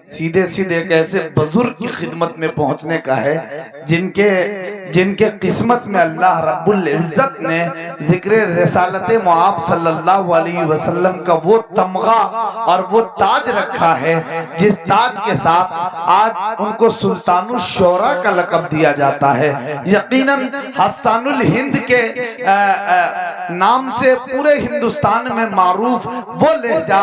सीधे सीधे एक ऐसे बुजुर्ग की खिदमत में पहुंचने का है जिनके किस्मत में अल्लाह रब्बुल इज्जत ने जिक्र रिसालत मुआब सल्लल्लाहु अलैहि वसल्लम का वो तमगा और वो ताज रखा है, जिस ताज के साथ आज उनको सुल्तानुल शोरा का लक़ब दिया जाता है। यकीनन हस्सानुल हिंद के नाम से पूरे हिंदुस्तान में मारूफ वो लहजा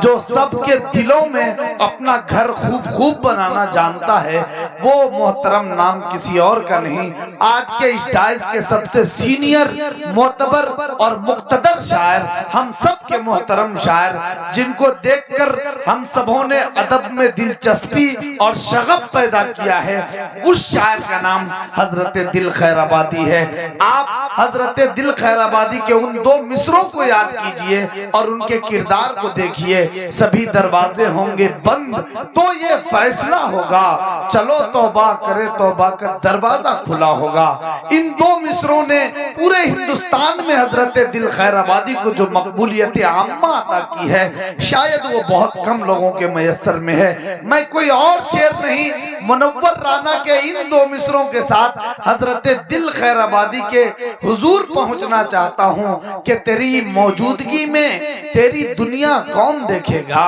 जो सबके दिलों में अपना घर खूब बनाना जानता है, वो मोहतरम नाम किसी और का नहीं, आज के इस डाइस के सबसे सीनियर मोतबर और मुक्तदर शायर, हम सब के मोहतरम शायर, जिनको देखकर हम सबों ने अदब में दिलचस्पी और शगफ पैदा किया है, उस शायर का नाम हजरत दिल खैराबादी है। आप हजरत दिल खैराबादी के उन दो मिसरों को याद कीजिए और उनके किरदार को देखिए। सभी दरवाजे होंगे बंद तो ये फैसला होगा, चलो तौबा करे तौबा का दरवाजा खुला होगा। इन दो मिसरों ने पूरे हिंदुस्तान में हजरत दिल खैराबादी को जो मकबूलियत आम्मा अता की है, शायद वो बहुत कम लोगों के मयस्सर में है। मैं कोई और शेर नहीं, मुनव्वर राना के इन दो मिसरों के साथ हजरत दिल खैराबादी के हुजूर पहुंचना चाहता हूं कि तेरी मौजूदगी में तेरी दुनिया कौन देखेगा,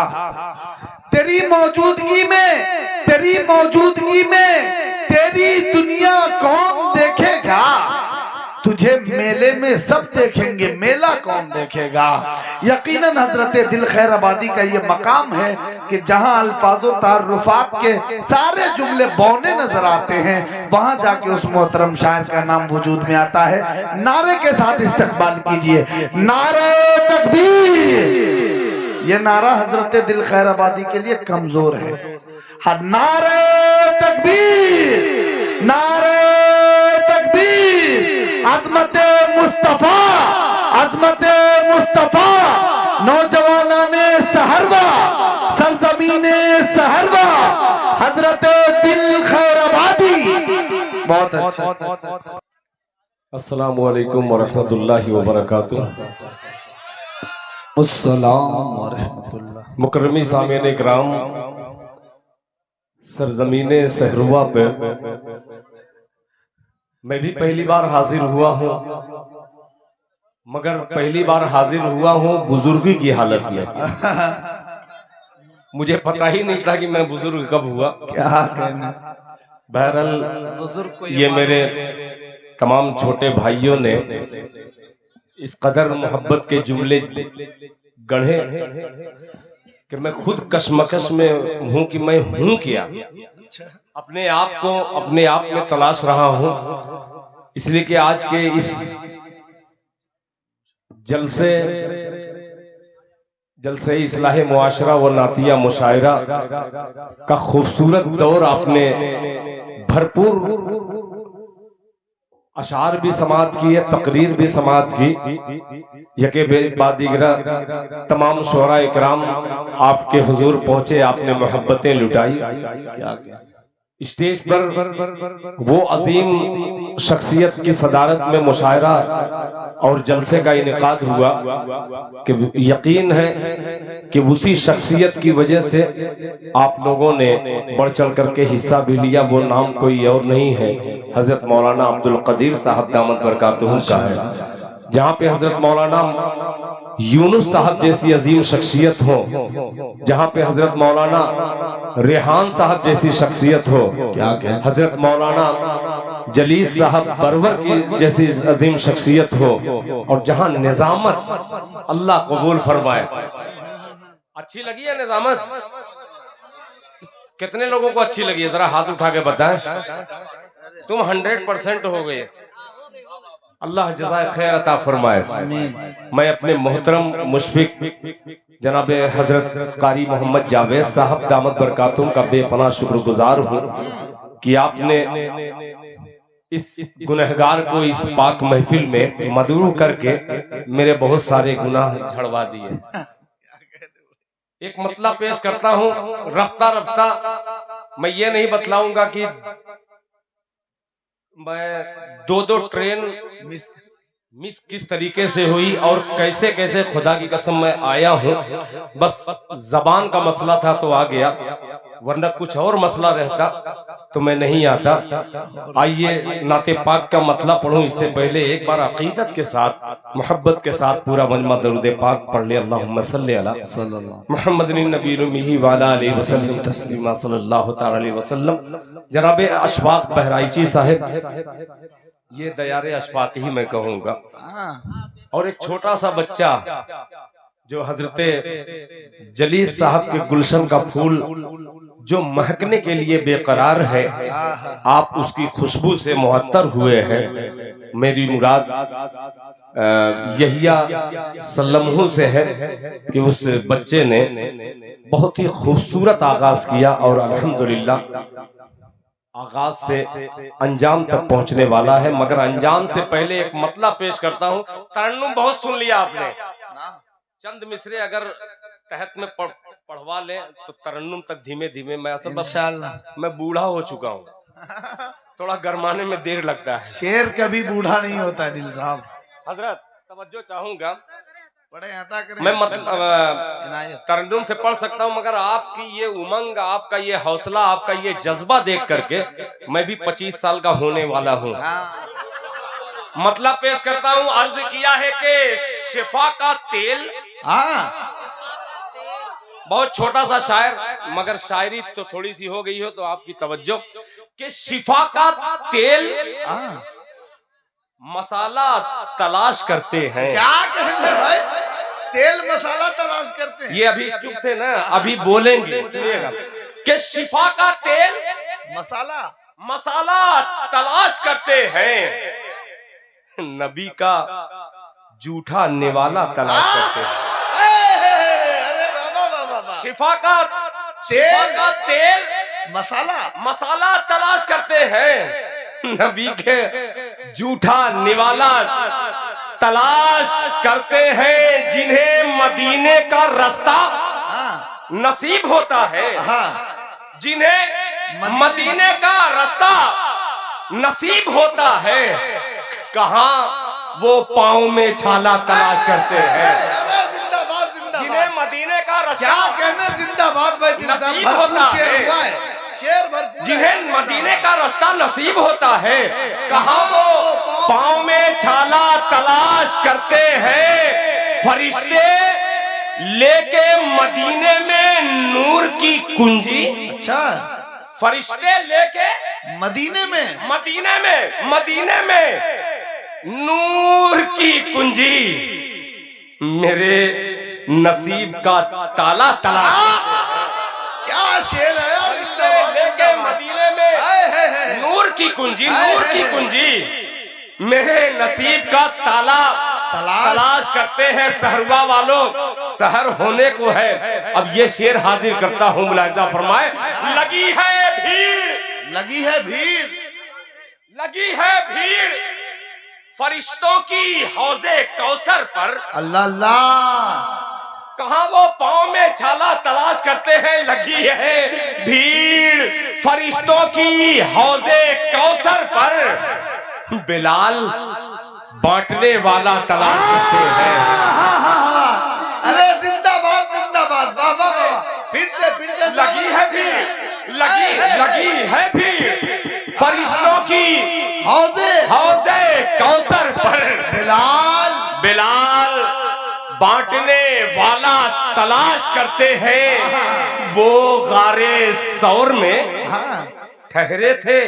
तेरी मौजूदगी में तेरी दुनिया कौन देखेगा, तुझे मेले में सब देखेंगे, मेला कौन देखेगा। यकीनन हजरत दिल खैराबादी का ये मकाम है कि जहां अल्फाजो तारुफात के सारे जुमले बौने नजर आते हैं, वहां जाके उस मोहतरम शायर का नाम वजूद में आता है। नारे के साथ इस्तकबाल कीजिए, नारे तकबीर। ये नारा हजरत दिल खैराबादी के लिए कमजोर है। हाँ, नारे तकबीर, नारे तकबीर, अज़मत मुस्तफा, अज़मत मुस्तफा, नौजवाना ने सहरवा, सरजमीने सहरवा, हजरत दिल खैराबादी। बहुत अच्छा। अस्सलामु अलैकुम वरहमतुल्लाहि वबरकातुहू। अस्सलाम वरहमतुल्लाह। मुकर्रमी सामीन इकराम, सरजमीने सहरवा पे मैं भी पहली बार हाजिर हुआ हूँ, मगर पहली बार हाजिर हुआ हूँ बुजुर्गी की हालत में। मुझे पता ही नहीं था कि मैं बुजुर्ग कब हुआ। क्या कहना। बहरहाल बुजुर्ग को ये मेरे तमाम छोटे भाइयों ने इस कदर मोहब्बत के जुमले गढ़े कि मैं खुद कशमकश में हूं कि मैं हूं क्या, अपने आप में तलाश रहा हूं। इसलिए कि आज के इस जलसे इस्लाह मुआशरा व नातिया मुशायरा का खूबसूरत दौर आपने भरपूर अशार भी समाअत की है, तकरीर भी समाअत की। यके बाद दीगरा तमाम शोरा इकराम आपके हुजूर पहुंचे, आपने मोहब्बतें लुटाई। स्टेज पर वो अजीम शख्सियत की सदारत में मुशायरा और जलसे का इनेकाद हुआ कि यकीन है कि उसी शख्सियत की वजह से आप लोगों ने बढ़ चढ़ करके हिस्सा भी लिया। वो नाम कोई और नहीं है, हजरत मौलाना अब्दुल कदीर साहब दामद बरकातुहू का है। जहाँ पे हजरत मौलाना यूनुस साहब जैसी अजीम शख्सियत हो, जहाँ पे हजरत मौलाना रेहान साहब जैसी शख्सियत हो, हजरत मौलाना जलीस साहब बरवर की जैसी अजीम शख्सियत हो, और जहाँ निजामत अल्लाह कबूल फरमाए। अच्छी लगी है निजामत? कितने लोगों को अच्छी लगी है? जरा हाथ उठा के बताएं। तुम 100% हो गए। अल्लाह जज़ाए खैर अता फरमाए। मैं अपने मोहतरम मुशफिक जनाब हजरत कारी मोहम्मद जावेद साहब दामद बरकातुहू का बेपनाह शुक्रगुजार हूँ कि आपने इस गुनहगार को इस पाक महफिल में मदरू करके मेरे बहुत सारे गुनाह झड़वा दिए। एक मतलब पेश करता हूँ, रफ्ता रफ्ता मैं ये नहीं बतलाऊंगा कि मैं दो ट्रेन मिस किस तरीके से हुई और कैसे कैसे, खुदा की कसम मैं आया हूँ, बस जबान का मसला था तो आ गया। वरना कुछ और मसला रहता तो मैं नहीं आता। आइए नाते पाक का मतलब पढ़ूं इससे पहले एक बार अकीदत के साथ मोहब्बत के साथ पूरा मजमा दरूद पाक पढ़ ले। अल्लाहुम्मा सल्ली अला मुहम्मदिन नबील उम्मी व अला आलिहि वसल्लम तस्लीमा सल्लल्लाहु तआला अलैहि वसल्लम। जनाब अशफाक बहराइची साहब, ये दयारे अशफाक ही मैं कहूँगा। और एक छोटा सा बच्चा जो हजरते जलीस साहब के गुलशन का फूल जो महकने के लिए बेकरार है, आप उसकी खुशबू से मुहत्तर हुए हैं। मेरी मुराद यहिया सल्लमहू से है कि उस बच्चे ने बहुत ही खूबसूरत आगाज किया और अल्हम्दुलिल्लाह आगाज से अंजाम तक पहुंचने वाला है। मगर अंजाम से पहले एक मतलब पेश करता हूं। तरन्नुम बहुत सुन लिया आपने, चंद मिसरे अगर तहत में पढ़वा लें तो तरन्नुम तक धीमे धीमे। मैं असल मैं बूढ़ा हो चुका हूँ, थोड़ा गरमाने में देर लगता है। शेर कभी बूढ़ा नहीं होता दिल साहब। हजरत तवज्जो चाहूंगा, मैं तरन्नुम से पढ़ सकता हूँ, मगर आपकी ये उमंग, आपका ये हौसला, आपका ये जज्बा देख करके मैं भी 25 साल का होने वाला हूँ। मतलब पेश करता हूँ। अर्ज किया है कि शिफा का तेल, बहुत छोटा सा शायर, मगर शायरी तो थोड़ी सी हो गई हो तो आपकी तवज्जो, कि शिफा का तेल मसाला तलाश करते हैं। क्या कहते हैं भाई? तेल मसाला तलाश करते हैं। ये अभी चुप थे ना, अभी बोलेंगे कि शिफा का तेल मसाला तलाश करते हैं, नबी का जूठा निवाला तलाश करते हैं। शिफा का तेल मसाला तलाश करते हैं, नबी के जूठा निवाला तलाश करते हैं। जिन्हें मदीने का रास्ता नसीब होता है, जिन्हें मदीने का रास्ता नसीब होता है, कहाँ वो पाँव में छाला तलाश करते हैं। जिन्हें मदीने का रास्ता क्या कहना, जिंदाबाद भाई, नसीब होता है, जिन्हें मदीने का रास्ता नसीब होता है, कहाँ वो पाँव में छाला तलाश करते हैं। फरिश्ते लेके मदीने में नूर की कुंजी। अच्छा, फरिश्ते लेके मदीने में नूर की कुंजी, मेरे नसीब का ताला तलाश। क्या शेर है यार, लेके मदीने में नूर की कुंजी, मेरे नसीब का ताला तलाश करते हैं। सहरुआ वालों, सहर होने को है। अब ये शेर हाजिर करता हूँ, मुलाहिजा फरमाए। लगी है भीड़ फरिश्तों की हौजे कौसर पर। अल्लाह अल्लाह, कहाँ वो पाँव में छाला तलाश करते हैं। लगी है भीड़ फरिश्तों की हौजे कौसर पर, बिलाल बांटने वाला तलाश करते हैं। अरे जिंदाबाद जिंदाबाद, वाह वाह वाह, फिर से लगी है भीड़ फरिश्तों की हौजे कौसर पर, बिलाल बांटने वाला तलाश करते हैं। वो गारे सौर में ठहरे थे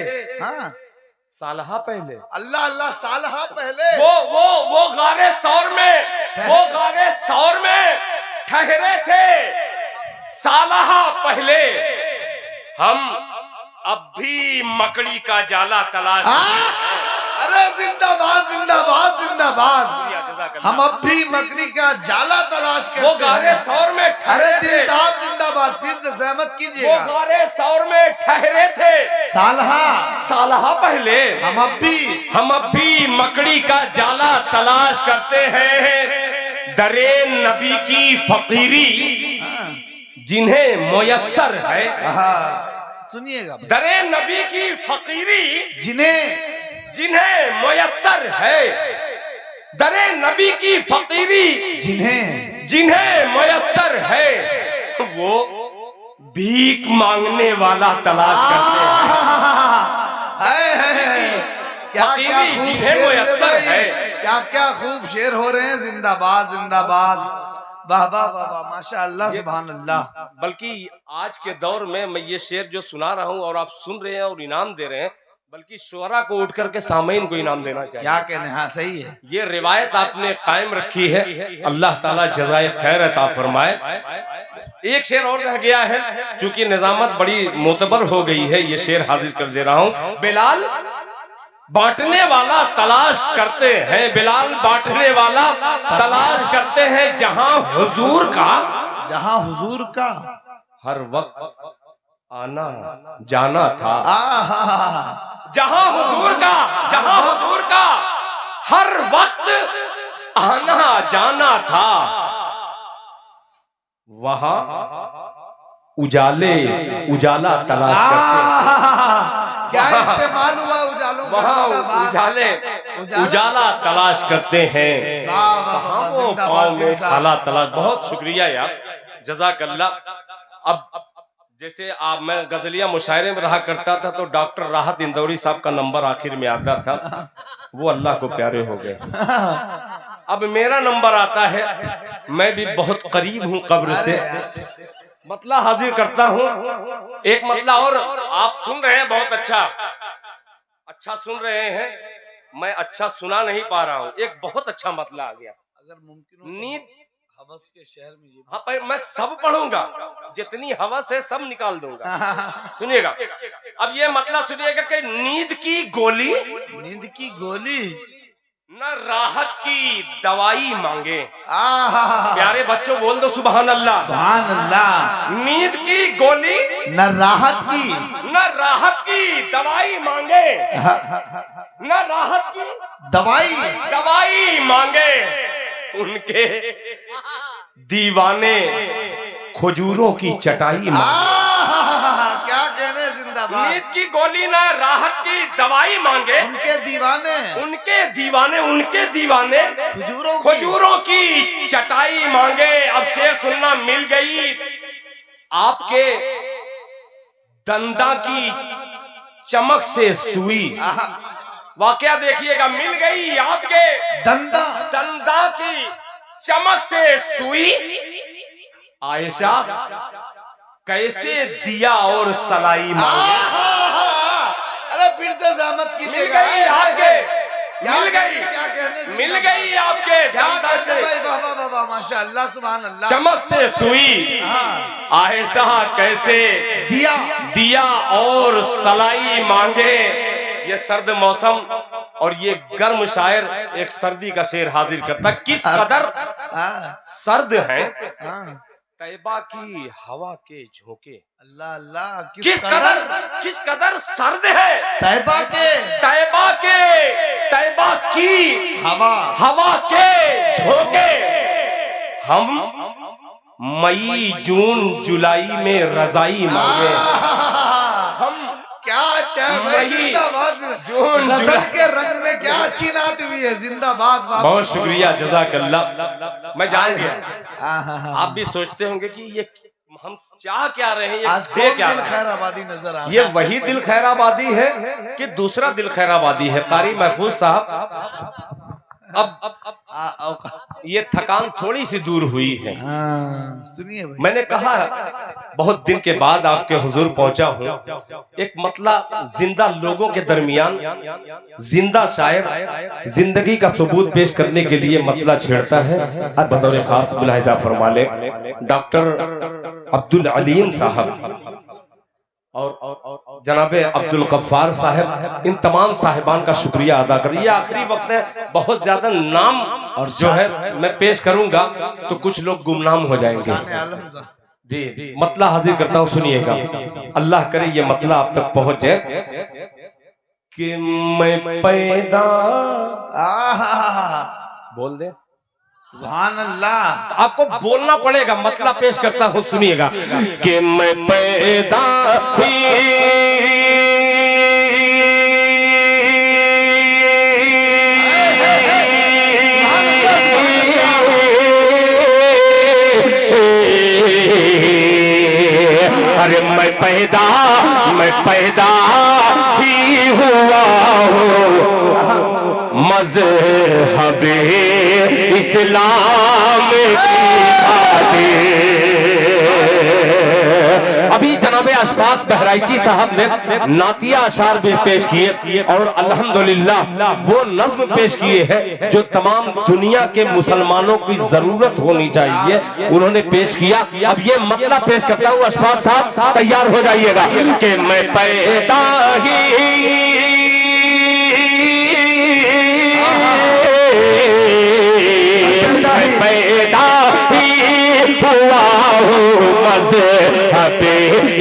सालहा पहले। अल्लाह अल्लाह, सालहा पहले। वो गारे सौर में ठहरे थे सालहा पहले। हम अब भी मकड़ी का जाला तलाश। अरे जिंदाबाद जिंदाबाद जिंदाबाद, हम अब भी मकड़ी का जाला तलाश करते हैं। वो गारे सौर में ठहरे थे। दिल साहब जिंदाबाद, फिर से सहमत कीजिएगा। वो गारे सौर में ठहरे थे सालहा पहले। हम अब भी मकड़ी का जाला तलाश करते हैं। दरे नबी की फकीरी जिन्हें मुयस्सर है। सुनिएगा, दरे नबी की फकीरी जिन्हें मुयस्सर है। दरे नबी की फकीरी जिन्हें मुयस्सर है, भीख मांगने वाला तलाश करते हैं। क्या क्या फकीरी खूब जिन्हें शेर मुयस्सर है। क्या क्या खूब शेर हो रहे हैं। जिंदाबाद जिंदाबाद, वाह वाह वाह वाह, माशाअल्लाह सुभान अल्लाह। बल्कि आज के दौर में मैं ये शेर जो सुना रहा हूँ और आप सुन रहे हैं और इनाम दे रहे हैं, बल्कि शुअरा को उठ करके सामीन को इनाम देना चाहिए। क्या कहने, हाँ सही है। ये रिवायत आपने कायम रखी है, अल्लाह ताला जज़ाए खैर अता फरमाए। एक शेर और रह गया है, चूंकि निजामत बड़ी मोतबर हो गई है, ये शेर हाजिर कर दे रहा हूँ। बिलाल बांटने वाला तलाश करते हैं, बिलाल बांटने वाला तलाश करते हैं, जहां हुजूर का हर वक्त आना जाना था। जहां हुजूर का हर वक्त आना जाना था, वहां उजाला तलाश करते। क्या इस्तेमाल हुआ उजालों का? वहां उजाला तलाश करते हैं, वो पाँव में छाला तलाश। बहुत शुक्रिया यार, जज़ाकल्लाह। अब जैसे आप, मैं गजलिया मुशायरे में रहा करता था, तो डॉक्टर राहत इंदौरी साहब का नंबर आखिर में आता था, वो अल्लाह को प्यारे हो गए। अब मेरा नंबर आता है, मैं भी बहुत करीब हूँ कब्र से, मतला हाजिर करता हूँ। एक मतला और आप सुन रहे हैं, बहुत अच्छा सुन रहे हैं, मैं अच्छा सुना नहीं पा रहा हूँ। एक बहुत अच्छा मतला आ गया। अगर मुमकिन हो नींद हवस के शहर में ये, हाँ पर मैं सब पढ़ूंगा, जितनी हवस है सब निकाल दूंगा। सुनिएगा, अब ये मतलब सुनिएगा कि नींद की गोली न राहत की दवाई मांगे। प्यारे बच्चों बोल दो सुभान अल्लाह। सुभान अल्लाह। नींद की गोली न राहत की दवाई मांगे, न राहत की दवाई मांगे। उनके दीवाने खजूरों की चटाई मांगे। क्या कहने, जिंदाबाद। नींद की गोली ना राहत की दवाई मांगे, उनके दीवाने खजूरों की चटाई मांगे। अब शेर सुनना, मिल गई आपके दंदा की चमक से सुई। वाकया देखिएगा, मिल गई आपके दंदा की चमक से सुई। आयशा कैसे दिया और सलाई मांगे। अरे फिर से ज़हमत कीजिएगा। मिल गई आपके दंदा से, माशाअल्लाह सुभान अल्लाह, चमक से सुई। आयशा कैसे दिया और सलाई मांगे। ये सर्द मौसम और ये गर्म शायर एक सर्दी का शेर हाजिर करता। किस कदर सर्द है तैबा की हवा के झोंके। अल्लाह अल्लाह, किस कदर सर्द है तैबा की हवा के झोंके। हम मई जून जुलाई में रजाई मांगे। हम क्या गजल के रंग में क्या अच्छी नात हुई है। जिंदाबाद। बहुत शुक्रिया, जज़ाकल्लाह। मैं जान गया आप भी सोचते होंगे कि ये हम चाह क्या रहे हैं, आज दे क्या दिल खैराबादी नजर आ। ये वही दिल खैराबादी है कि दूसरा दिल खैराबादी है। कारी महफूज साहब, अब ये थकान थोड़ी सी दूर हुई है। सुनिए भाई, मैंने कहा बहुत दिन के बाद आपके हुजूर पहुंचा हूँ। एक मतलब जिंदा लोगों के दरमियान जिंदा शायर जिंदगी का सबूत पेश करने के लिए मतला छेड़ता है। बतौर खास मुलाहिजा फरमा ले डॉक्टर अब्दुल अलीम साहब और जनाबे अब्दुल गफ्फार साहब, इन तमाम साहिबान का शुक्रिया अदा कर। ये आखिरी वक्त है, बहुत ज्यादा नाम और जो है मैं पेश करूंगा तो कुछ लोग गुमनाम हो जाएंगे। जी मतला हाजिर करता हूँ, सुनिएगा। अल्लाह करे ये मतला आप तक पहुंचे। कि मैं पैदा बोल दे सुभान अल्लाह। आपको बोलना पड़ेगा, मतला पेश करता हूँ, सुनिएगा। कि मैं पैदा अरे मैं पैदा ही हुआ हूँ मज़हब-ए इस्लाम की खातिर। अभी जनाबे अशफाक बहराइची साहब ने नातिया अशार भी पेश किए और अल्हम्दुलिल्लाह वो नज्म पेश किए हैं जो तमाम दुनिया के मुसलमानों की जरूरत होनी चाहिए, उन्होंने पेश किया। अब ये मतला पेश करता हूँ, अशफाक साहब तैयार हो जाइएगा कि मैं पैदा ही हुआ हूँ मज़हब-ए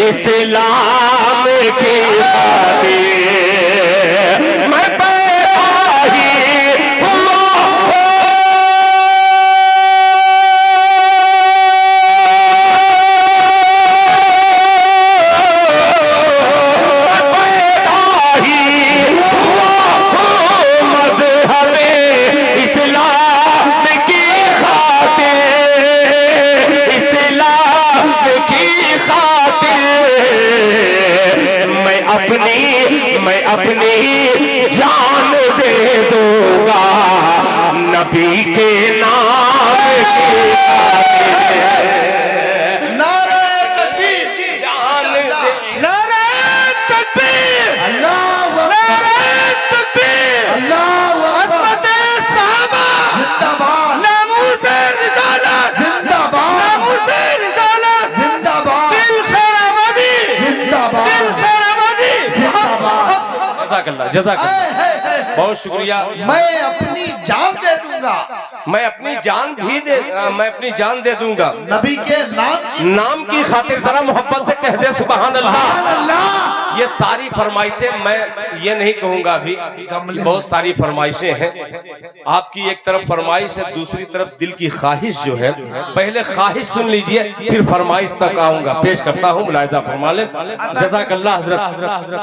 इस्लाम की खातिर। मैं पैदा ही हुआ मज़हब-ए इस्लाम की मैं अपनी जान दे दूंगा नबी के नाम की खातिर। नारे तकबीर जी, जान दे, नारे तकबीर, अल्लाहु नारे तकबीर, अल्लाहु अज़मत-ए सहाबा जिंदाबाद, नामूस-ए रिसालत जिंदाबाद, नामूस-ए रिसालत जिंदाबाद, दिल खैर आबादी जिंदाबाद, जज़ाकल्लाह। बहुत शुक्रिया। मैं अपनी जान दे दूंगा, मैं अपनी जान दे दूंगा नबी के नाम की खातिर। जरा मोहब्बत से कह दे सुभान अल्लाह। ये सारी फरमाइशें मैं ये नहीं कहूंगा अभी, बहुत सारी फरमाइशें हैं। आपकी एक तरफ फरमाइश है, दूसरी तरफ दिल की ख्वाहिश जो है। पहले ख्वाहिश सुन लीजिए, फिर फरमाइश तक आऊंगा। पेश करता हूँ, मुलाहिजा फरमा लें। जज़ाकल्लाह हज़रत,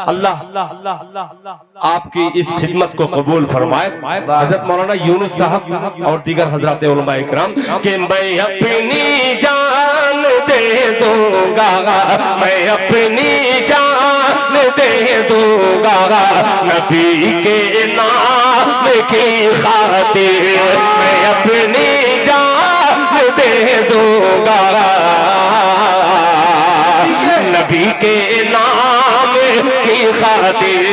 अल्लाह आपकी इस खिदमत को कबूल फरमाए। हज़रत मौलाना यूनुस साहब और दीगर हज़रात उलमा इकराम कि मैं अपनी जान दे दूंगा, मैं अपनी जान दे दूंगा नबी के नाम की खातिर। मैं अपनी जान दे दूंगा नबी के नाम की खातिर।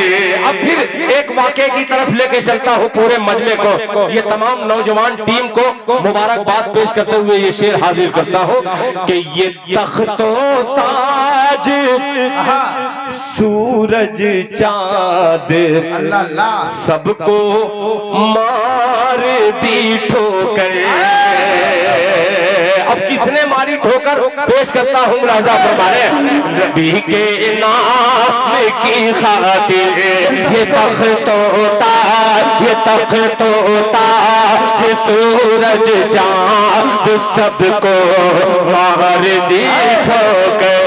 अब फिर एक वाक़े की तरफ लेके चलता हूँ पूरे मजमे को। ये तमाम नौजवान टीम को मुबारकबाद पेश करते हुए ये शेर हाजिर करता हूँ कि ये तख्तो ताज सूरज चाँद सबको मार दी ठोकर। अब किसने मारी ठोकर पेश करता हूँ, राजा फरमाए नबी के नाम की खातिर। ये तख्तो ताज सूरज चाँद सबको मार दी ठोकर।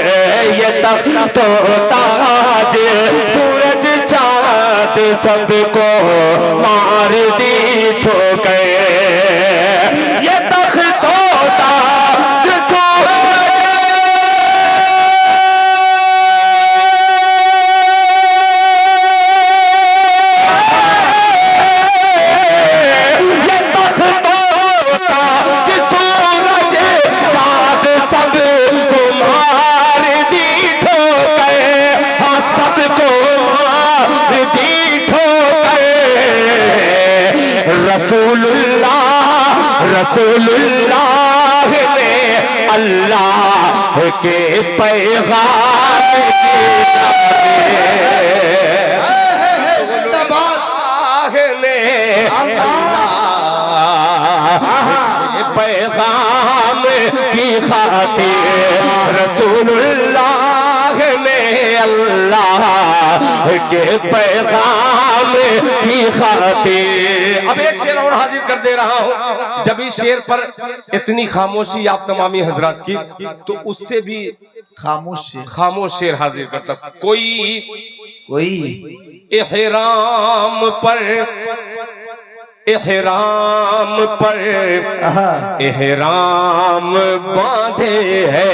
ये तख्तो ताज सूरज चाँद सबको मार दी ठोकर। ये तख्तो रसूलुल्लाह ने अल्लाह के पैगाम पैगाम की खातिर। रसूलुल्लाह ने अल्लाह के पैगाम की खातिर। अब एक शेर और हाजिर कर दे रहा हूँ। जब इस शेर पर इतनी खामोशी आप तमामी हजरात की, तो उससे भी खामोश शेर हाजिर करता। कोई एहराम पर एहराम बांधे है,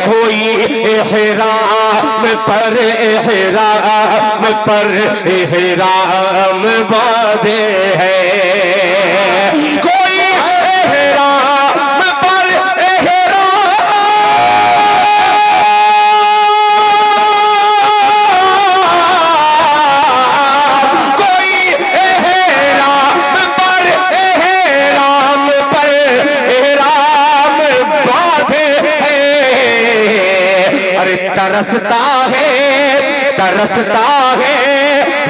कोई एहराम पर एहराम बांधे है, कोई एहराम पर तरसता है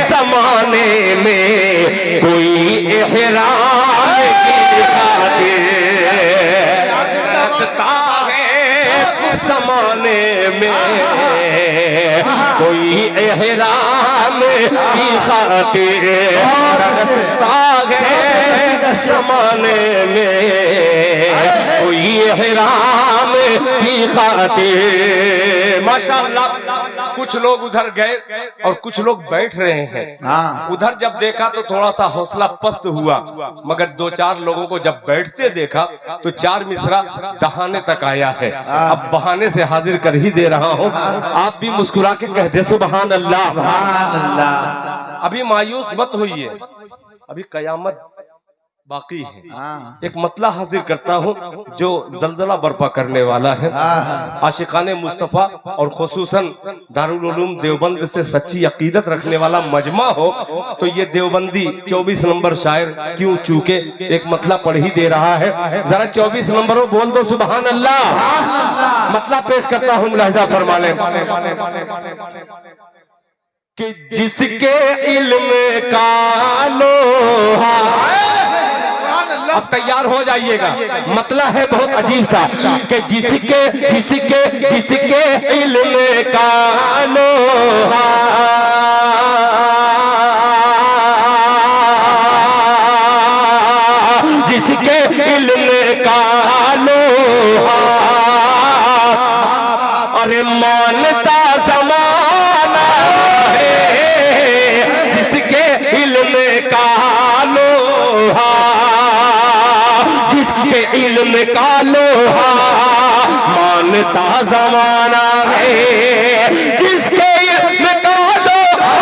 जमाने में कोई एहराम की खातिर, तरसता है जमाने में कोई एहराम की खातिर, तरसता है जमाने में कोई एहराम की खातिर। माशाअल्लाह, कुछ लोग उधर गए और कुछ लोग बैठ रहे हैं। हाँ। उधर जब देखा तो थोड़ा सा हौसला पस्त हुआ, मगर दो चार लोगों को जब बैठते देखा तो चार मिसरा दहाने तक आया है। अब बहाने से हाजिर कर ही दे रहा हूँ, आप भी मुस्कुरा के कह दे सुभान अल्लाह। अभी मायूस मत होइए, अभी कयामत बाकी है। एक मतला हाजिर करता हूँ जो जल्जला बर्पा करने वाला है। आशिकाने मुस्तफ़ा और खुसूसन दारुल उलूम देवबंद से सच्ची अकीदत रखने वाला मजमा हो तो ये देवबंदी 24 नंबर शायर क्यों चूके एक मतला पढ़ ही दे रहा है। जरा 24 नंबर बोल दो सुभान अल्लाह। मतला पेश करता हूँ, मुलाहिजा फरमा लें कि जिसके इल्म का लोहा, अब तैयार हो जाइएगा, मतलब है बहुत अजीब सा कि जिसके इल्म का लोहा जिसके इल्म का लोहा अरे मानता ज़माना है, जिसके इल्म का लोहा जिसके इल्म का लोहा मानता ज़माना है, जिसके इल्म का लोहा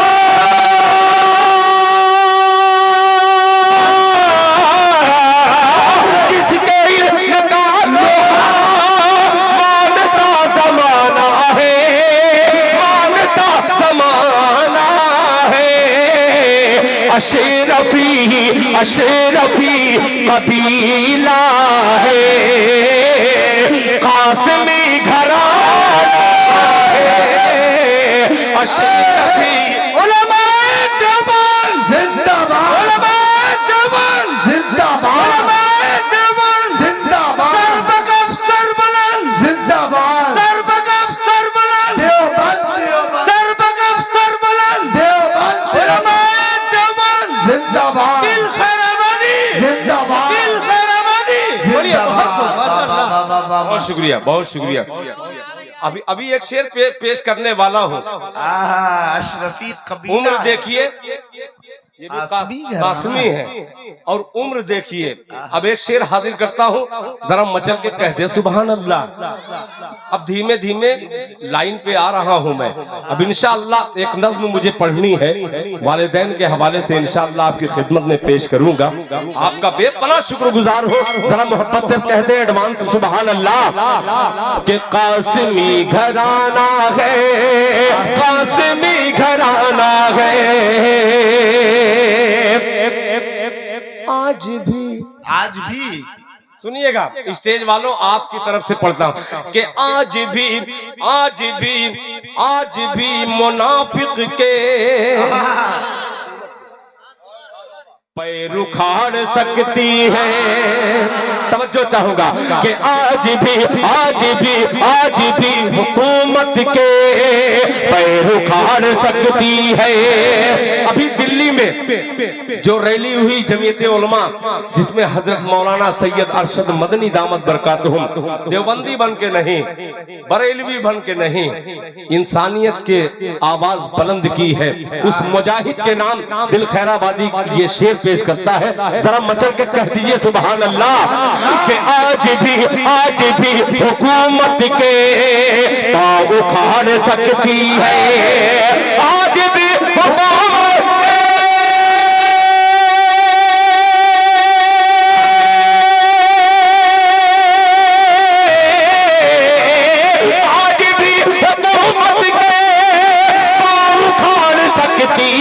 जिसके इल्म का लोहा मानता ज़माना है, मानता ज़माना है। अशरफी कबीला है, कासमी घराना है। अशरफी उलमाए देवबंद जिंदाबाद, उलमाए देवबंद जिंदाबाद, उलमाए देवबंद जिंदाबाद, सरबकफ सरबुलंद जिंदाबाद, सरबकफ सरबुलंद देवबंद, सरबकफ सरबुलंद देवबंद, उलमाए देवबंद जिंदाबाद, दिल खैराबादी जिंदाबाद, दिल खैराबादी जिंदाबाद। माशाअल्लाह, बहुत शुक्रिया, बहुत शुक्रिया। अभी एक शेर पेश करने वाला हूँ। अशरफी कबीला उम्र देखिए, ये भी कासमी है, और उम्र देखिए। अब एक शेर हाजिर करता हूँ, जरा मचल के कह दे सुभान अल्लाह। अब धीमे धीमे लाइन पे आ रहा हूँ मैं। अब इंशाअल्लाह एक नज़्म मुझे पढ़नी है, वालिदैन के हवाले से इंशाअल्लाह आपकी खिदमत में पेश करूंगा। आपका बेपनाह शुक्रगुजार हो, जरा मोहब्बत से कह दे एडवांस सुभान अल्लाह। के कासमी घराना है, कासमी घराना है, आज भी सुनिएगा, स्टेज वालों आपकी तरफ से पढ़ता हूँ कि आज भी मुनाफिक के पैर उखाड़ सकती है। तवज्जो चाहूंगा कि आज भी हुकूमत के पैर उखाड़ सकती है। अभी दिल्ली में जो रैली हुई जमीयत उलमा, जिसमें हजरत मौलाना सैयद अरशद मदनी दामत बरकातहुम, देवबंदी बन के नहीं, बरेलवी बन के नहीं, इंसानियत के आवाज बुलंद की है, उस मुजाहिद के नाम दिल खैराबादी ये शेर पेश करता है। जरा मचल के कह दीजिए सुभान अल्लाह। कि आज भी हुकूमत के पाँव उखाड़ सकती है, आज भी हुकूमत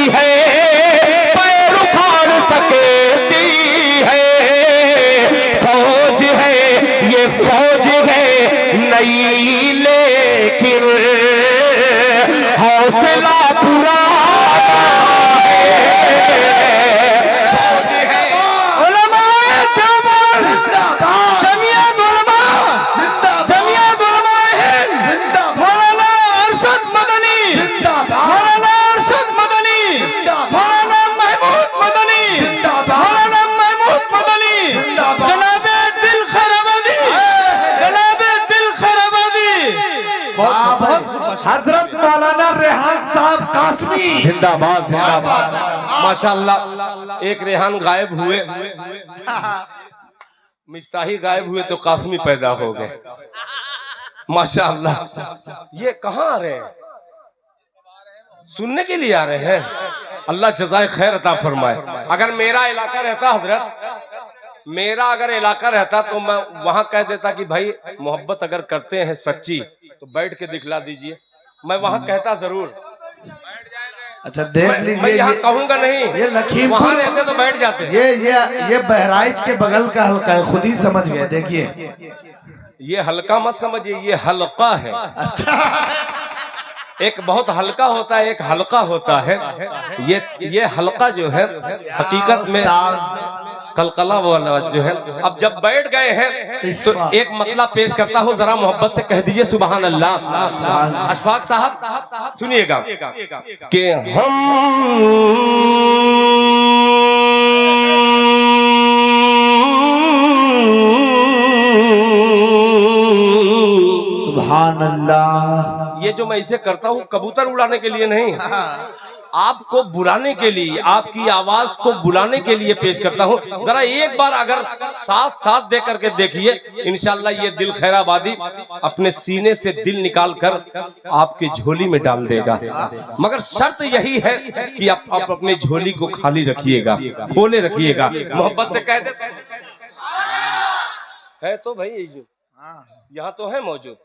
है, पैर उखाड़ सकती है। फौज है ये फौज है नई, लेकिन हौसला पुराना है। फौज है उलमाए देवबंद जिंदाबाद, जमीयत उलमा जिंदाबाद, जमीयत उलमाए हिंद जिंदाबाद, मौलाना अरशद मदनी जिंदाबाद, मौलाना अरशद मदनी जिंदाबाद, मौलाना महमूद मदनी जिंदाबाद, मौलाना महमूद मदनी जिंदाबाद, जनाबे दिल खैराबादी, जनाबे दिल खैराबादी, हजरत मौलाना रेहान साहब कासमी जिंदाबाद जिंदाबाद। माशाअल्लाह, एक रेहान गायब हुए, मिफ्ताही गायब हुए तो कासमी पैदा हो गए। माशाअल्लाह, ये कहाँ आ रहे हैं? सुनने के लिए आ रहे हैं। अल्लाह जज़ाए खैर अता फरमाए। अगर मेरा इलाका रहता हजरत, मेरा अगर इलाका रहता तो मैं वहां कह देता कि भाई मोहब्बत अगर करते हैं सच्ची तो बैठ के दिखला दीजिए, मैं वहां कहता जरूर। अच्छा देख लीजिए, मैं यहाँ कहूंगा नहीं, ये लखीमपुर वहां रहते तो बैठ जाते। ये बहराइच के बगल का हल्का है, खुद ही समझ गए। देखिए ये हल्का मत समझिए, ये हल्का है। अच्छा, एक बहुत हल्का होता है, एक हल्का होता है। ये हल्का जो है हकीकत में कलकला वाला जो है। अब जब बैठ गए हैं तो एक मतला पेश करता हूँ, जरा मोहब्बत से कह दीजिए सुभान अल्लाह। अशफाक साहब सुनिएगा कि हम सुभान अल्लाह। ये जो मैं इसे करता हूँ कबूतर उड़ाने के लिए नहीं, आपको बुलाने के लिए, आपकी आवाज को बुलाने के लिए पेश करता हूँ। जरा एक बार अगर साथ दे करके देखिए, इंशाल्लाह ये दिल खैराबादी अपने सीने से दिल निकाल कर आपकी झोली में डाल देगा। मगर शर्त यही है कि आप अपनी झोली को खाली रखिएगा, खोले रखिएगा। मोहब्बत से कह दे है तो भाई यहाँ तो है मौजूद,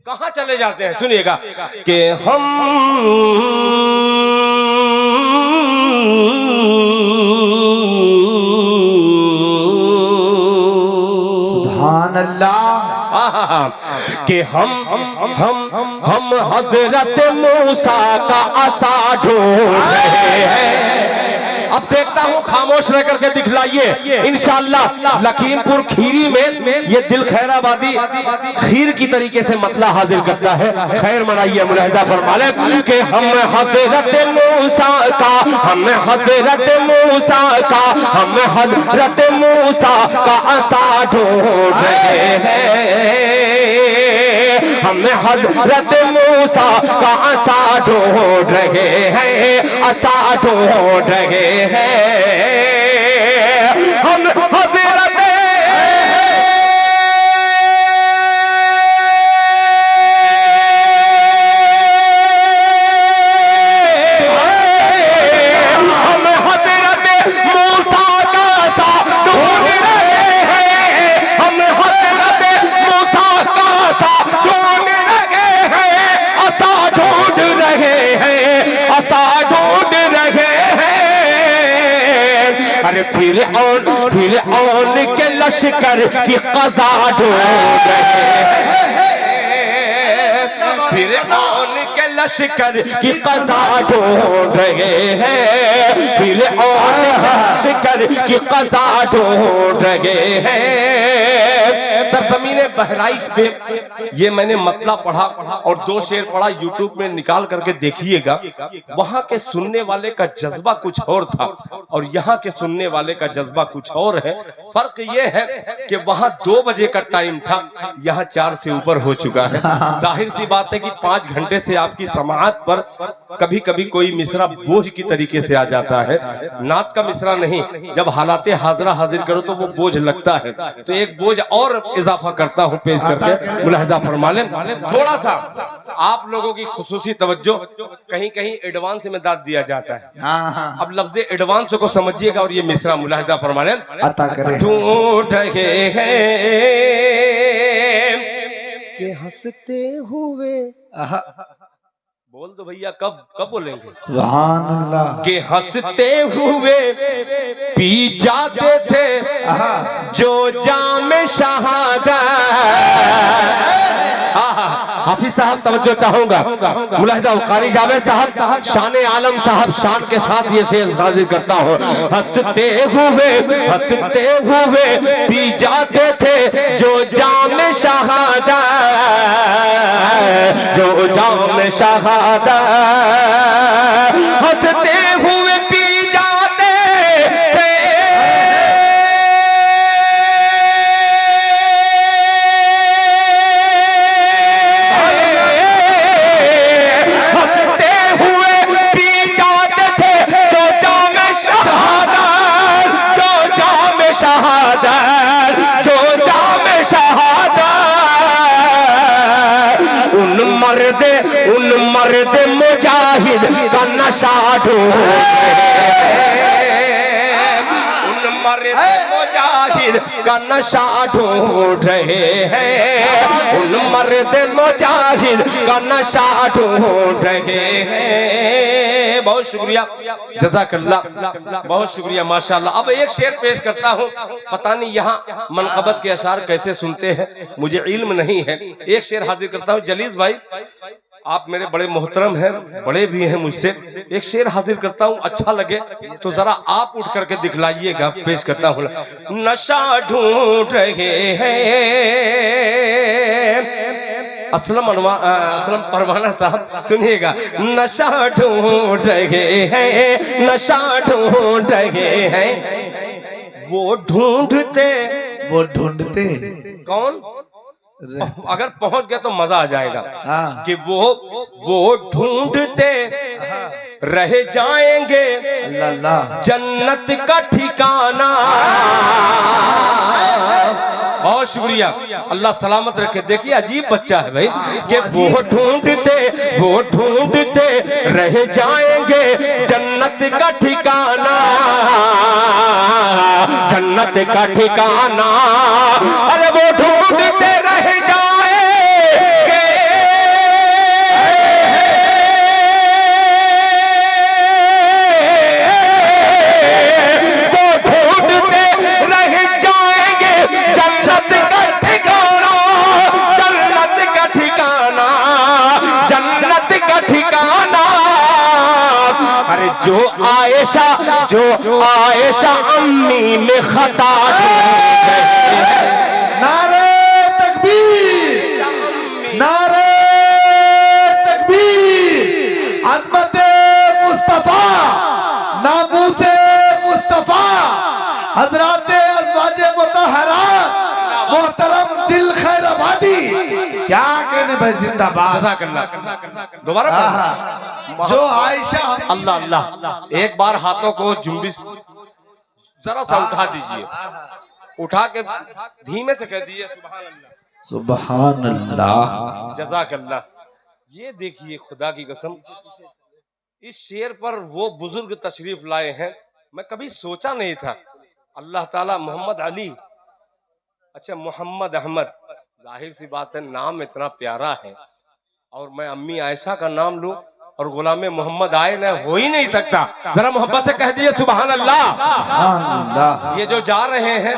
कहाँ चले जाते हैं? सुनिएगा कि हम सुभान अल्लाह कि हम हजरत मूसा का आसा ढूंढ रहे हैं। अब देखता हूँ, खामोश रह करके दिखलाइए। इंशाअल्लाह लखीमपुर खीरी में ये दिल खैराबादी खीर की तरीके से मतला हाजिर करता है। खैर मनाइए, मुलाहिजा फरमाले कि हम हजरत मूसा का, हम हजरत मूसा का, हम हजरत मूसा का आसा ढूंढ रहे हैं। हम हजरत मूसा का आसा ढूंढ रहे हैं, आसा ढूंढ रहे हैं। हम हजरत मूसा का आसा ढूंढ रहे हैं। हम हजरत मूसा का आसा ढूंढ रहे हैं, आसा ढूंढ रहे हैं, आसा ढूंढ रहे हैं। अरे फिर औन के लश्कर की क़ज़ा ढूंढ रहे हैं। फिर औन के लश्कर की क़ज़ा ढूंढ रहे हैं। फिर औन लश्कर की क़ज़ा ढूंढ रहे हैं। सरज़मीन बहराइच पे ये मैंने मतला पढ़ा और 2 शेर पढ़ा, यूट्यूब में निकाल करके देखिएगा। वहां के सुनने वाले का जज्बा कुछ और था और यहाँ के सुनने वाले का जज्बा कुछ और है। फर्क ये है कि वहां 2 बजे का टाइम था, यहाँ 4 से ऊपर हो चुका है। जाहिर सी बात है कि 5 घंटे से आपकी आपकी समाअत पर कभी कभी कोई मिसरा बोझ की तरीके से आ जाता है। नात का मिसरा नहीं, जब हालाते हाजरा हाजिर करो तो वो बोझ लगता है, तो एक बोझ और इजाफा करता हूँ पेश करके, मुलाहिजा फरमा लें। थोड़ा सा आप लोगों की खुसूसी तवज्जो, कहीं कहीं एडवांस में दाद दिया जाता है। अब लफ्ज एडवांस को समझिएगा और ये मिसरा मुलाहिजा फरमा लें। ढूंढ रहे हैं कि हंसते हुए, बोल दो भैया, कब बोलेंगे सुभान अल्लाह, कि हंसते हुए पी जाते थे जो जाम शहादत। हाफिज साहब तवज्जो चाहूंगा, मुलाहिजा कारी जावेद साहब, शान आलम साहब शान के साथ ये शेर हाजिर करता हूँ। हंसते हुए पी जाते थे जो जाम शहादत, जो जाम शहादत, हंसते हुए पी जाते थे उन मर्द मुजाहिद का नशा ढूंढ, उन मर्द मुजाहिद का नशा ढूंढ रहे हैं, उन मर्द मुजाहिद का नशा ढूंढ रहे हैं। बहुत शुक्रिया, जज़ाकल्लाह, बहुत शुक्रिया, माशाअल्लाह। अब एक शेर पेश करता हूँ, पता नहीं यहाँ मनक़बत के अशार कैसे सुनते हैं, मुझे इल्म नहीं है। एक शेर हाजिर करता हूँ। जलीस भाई, आप मेरे बड़े मोहतरम हैं, बड़े भी हैं मुझसे। एक शेर हाजिर करता हूँ, अच्छा लगे तो जरा आप उठ करके दिखलाइएगा। पेश करता हूँ। नशा ढूंढ रहे हैं, असलम परवाना साहब सुनिएगा। नशा ढूंढ रहे हैं, नशा ढूंढ रहे हैं, वो ढूंढते कौन, अगर पहुंच गए तो मजा आ जाएगा। कि वो ढूंढते रह जाएंगे जन्नत का ठिकाना। बहुत शुक्रिया, अल्लाह सलामत रखे। देखिए अजीब बच्चा है भाई, कि वो ढूंढते रह जाएंगे जन्नत का ठिकाना, जन्नत का ठिकाना। अरे वो ढूंढते रह जाएंगे, वो ढूंढते रह जाएंगे जन्नत का ठिकाना, जन्नत का ठिकाना, जन्नत का ठिकाना। अरे जो आयशा अम्मी में खता, नारे तकबीर, नारे तकबीर, अज़मत मुस्तफा, नामूसे मुस्तफा, हजरात अज़वाजे मुतहहरात, मोहतरम दिल खैर आबादी, क्या कहने भाई, जिंदाबाद। दोबारा जो आयशा, अल्लाह अल्लाह, एक बार हाथों को जुम्बिश जरा सा उठा दीजिए, उठा के धीमे से कह दीजिए सुभान अल्लाह, जज़ाकल्लाह। ये देखिए, खुदा की कसम, इस शेर पर वो बुजुर्ग तशरीफ लाए हैं, मैं कभी सोचा नहीं था। अल्लाह ताला मोहम्मद अली, अच्छा मोहम्मद अहमद, जाहिर सी बात है नाम इतना प्यारा है, और मैं अम्मी आयशा का नाम लूं और गुलाम मोहम्मद आए ना, हो ही नहीं सकता। जरा मोहब्बत से कह दीजिए सुभान अल्लाह। ये जो जा रहे हैं,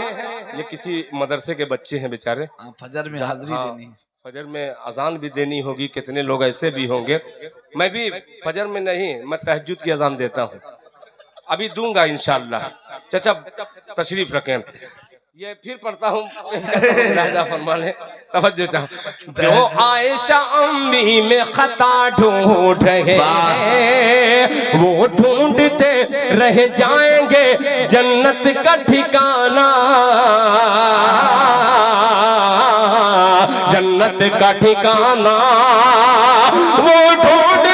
ये किसी मदरसे के बच्चे हैं बेचारे, फजर में हाजिरी देनी, फजर में अजान भी देनी होगी, कितने लोग ऐसे भी होंगे। मैं भी फजर में नहीं, मैं तहज्जुद की अजान देता हूँ, अभी दूंगा इंशाअल्लाह। चाचा तशरीफ रखें। ये फिर पढ़ता हूँ, फरमाने तवज्जो चाहो। जो आयशा अम्मी में खता ढूंढ रहे, वो ढूंढते रह जाएंगे जन्नत का ठिकाना, जन्नत का ठिकाना। वो ढूंढ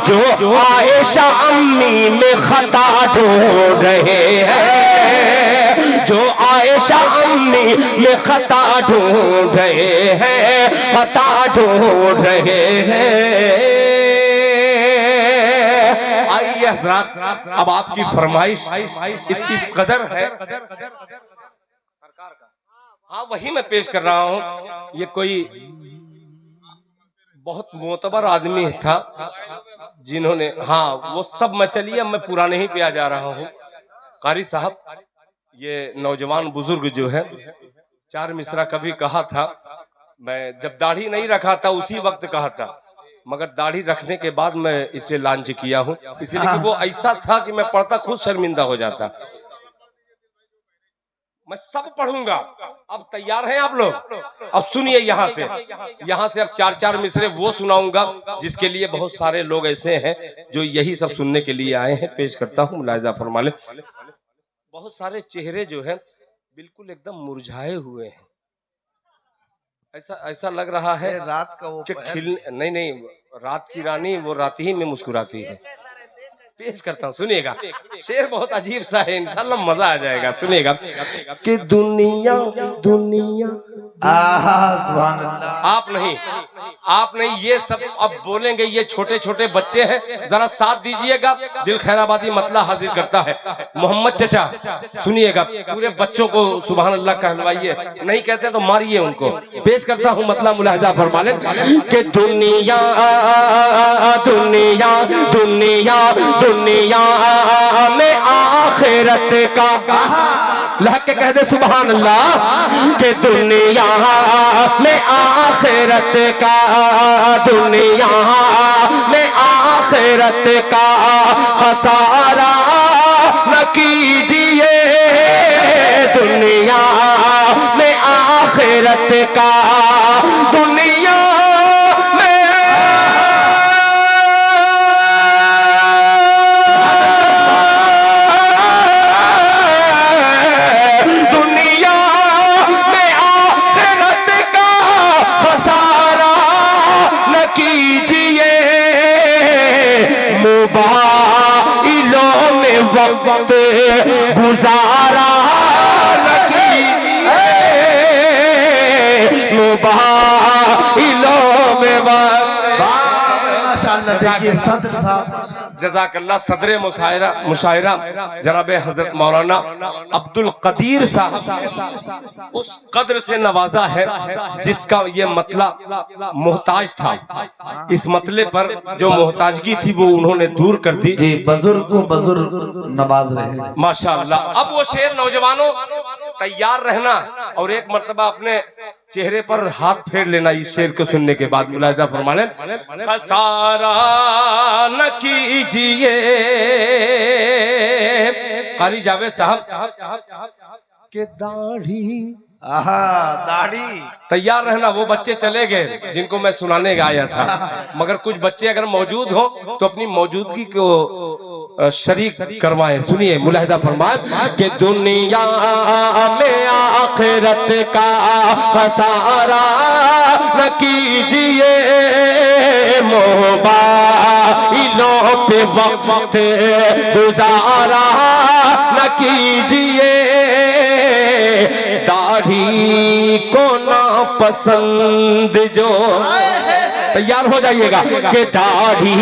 जो आयशा अम्मी में खता ढूंढ रहे हैं, जो आयशा अम्मी में खता ढूंढ रहे हैं, खता ढूंढ रहे हैं। आइए हज़रात, अब आपकी फरमाइश इस कदर है, हाँ वही मैं पेश कर रहा हूँ। ये कोई बहुत मोतबर आदमी था जिन्होंने, हाँ वो सब मैं, चलिए मैं पुराने ही पे आ जा रहा हूँ। कारी साहब, ये नौजवान बुजुर्ग जो है, 4 मिसरा कभी कहा था, मैं जब दाढ़ी नहीं रखा था उसी वक्त कहा था, मगर दाढ़ी रखने के बाद मैं इसे लॉन्च किया हूँ, इसलिए कि वो ऐसा था कि मैं पढ़ता खुद शर्मिंदा हो जाता। मैं सब पढ़ूंगा। अब तैयार हैं आप लोग? अब सुनिए यहाँ से अब 4-4 मिसरे वो सुनाऊंगा जिसके लिए बहुत सारे लोग ऐसे हैं जो यही सब सुनने के लिए आए हैं। पेश करता हूँ, मुलाहिजा फरमा लें। बहुत सारे चेहरे जो हैं बिल्कुल एकदम मुरझाए हुए हैं, ऐसा लग रहा है रात का वो कि नहीं, रात की रानी वो रात ही में मुस्कुराती है। पेश करता हूँ, सुनिएगा। शेर बहुत अजीब सा है, इंशाल्लाह मजा आ जाएगा। सुनिएगा कि दुनिया सुभान अल्लाह। आप नहीं, ये सब अब बोलेंगे, ये छोटे छोटे बच्चे हैं, जरा साथ दीजिएगा। दिल खैराबादी मतला हाजिर करता है। मोहम्मद चचा सुनिएगा, पूरे बच्चों को सुभान अल्लाह कहलवाइए, नहीं कहते तो मारिए उनको। पेश करता हूँ मतला, मुलाहिजा फरमा लें कि दुनिया दुनिया दुनिया दुनिया में आखिरत का, लहक के कह दे सुभान अल्लाह, कि दुनिया में आखिरत का, दुनिया में आखिरत का खसारा न कीजिए, दुनिया में आखिरत का, दुनिया वक्त गुजारा मोबाइलों में माशाअल्लाह। देखिए सदर साहब, जज़ाकल्लाह, सदरे मुशायरा जनाब हजरत मौलाना अब्दुल कदीर साहब उस कद्र से नवाजा है जिसका ये मतला मोहताज था। इस मतले पर जो मोहताजगी थी वो उन्होंने दूर कर दी। जी, बुजुर्ग को बुजुर्ग नवाज रहे माशाअल्लाह। अब वो शेर, नौजवानों तैयार रहना और एक मर्तबा अपने चेहरे पर हाथ फेर लेना इस शेर को सुनने के बाद। मुलाहिजा फरमा लें, खसारा न कीजिए। कारी जावेद साहब के दाढ़ी, दाढ़ी तैयार रहना। वो बच्चे चले गए जिनको मैं सुनाने आया था, मगर कुछ बच्चे अगर मौजूद हो तो अपनी मौजूदगी को शरीक करवाएं। सुनिए, मुलाहिजा फरमाए कि दुनिया में आखिरत का खसारा न कीजिए, मोबाइलों पे वक्त गुजारा न कीजिए, दाढ़ी को ना पसंद जो, तैयार हो जाइएगा, कि दाढ़ी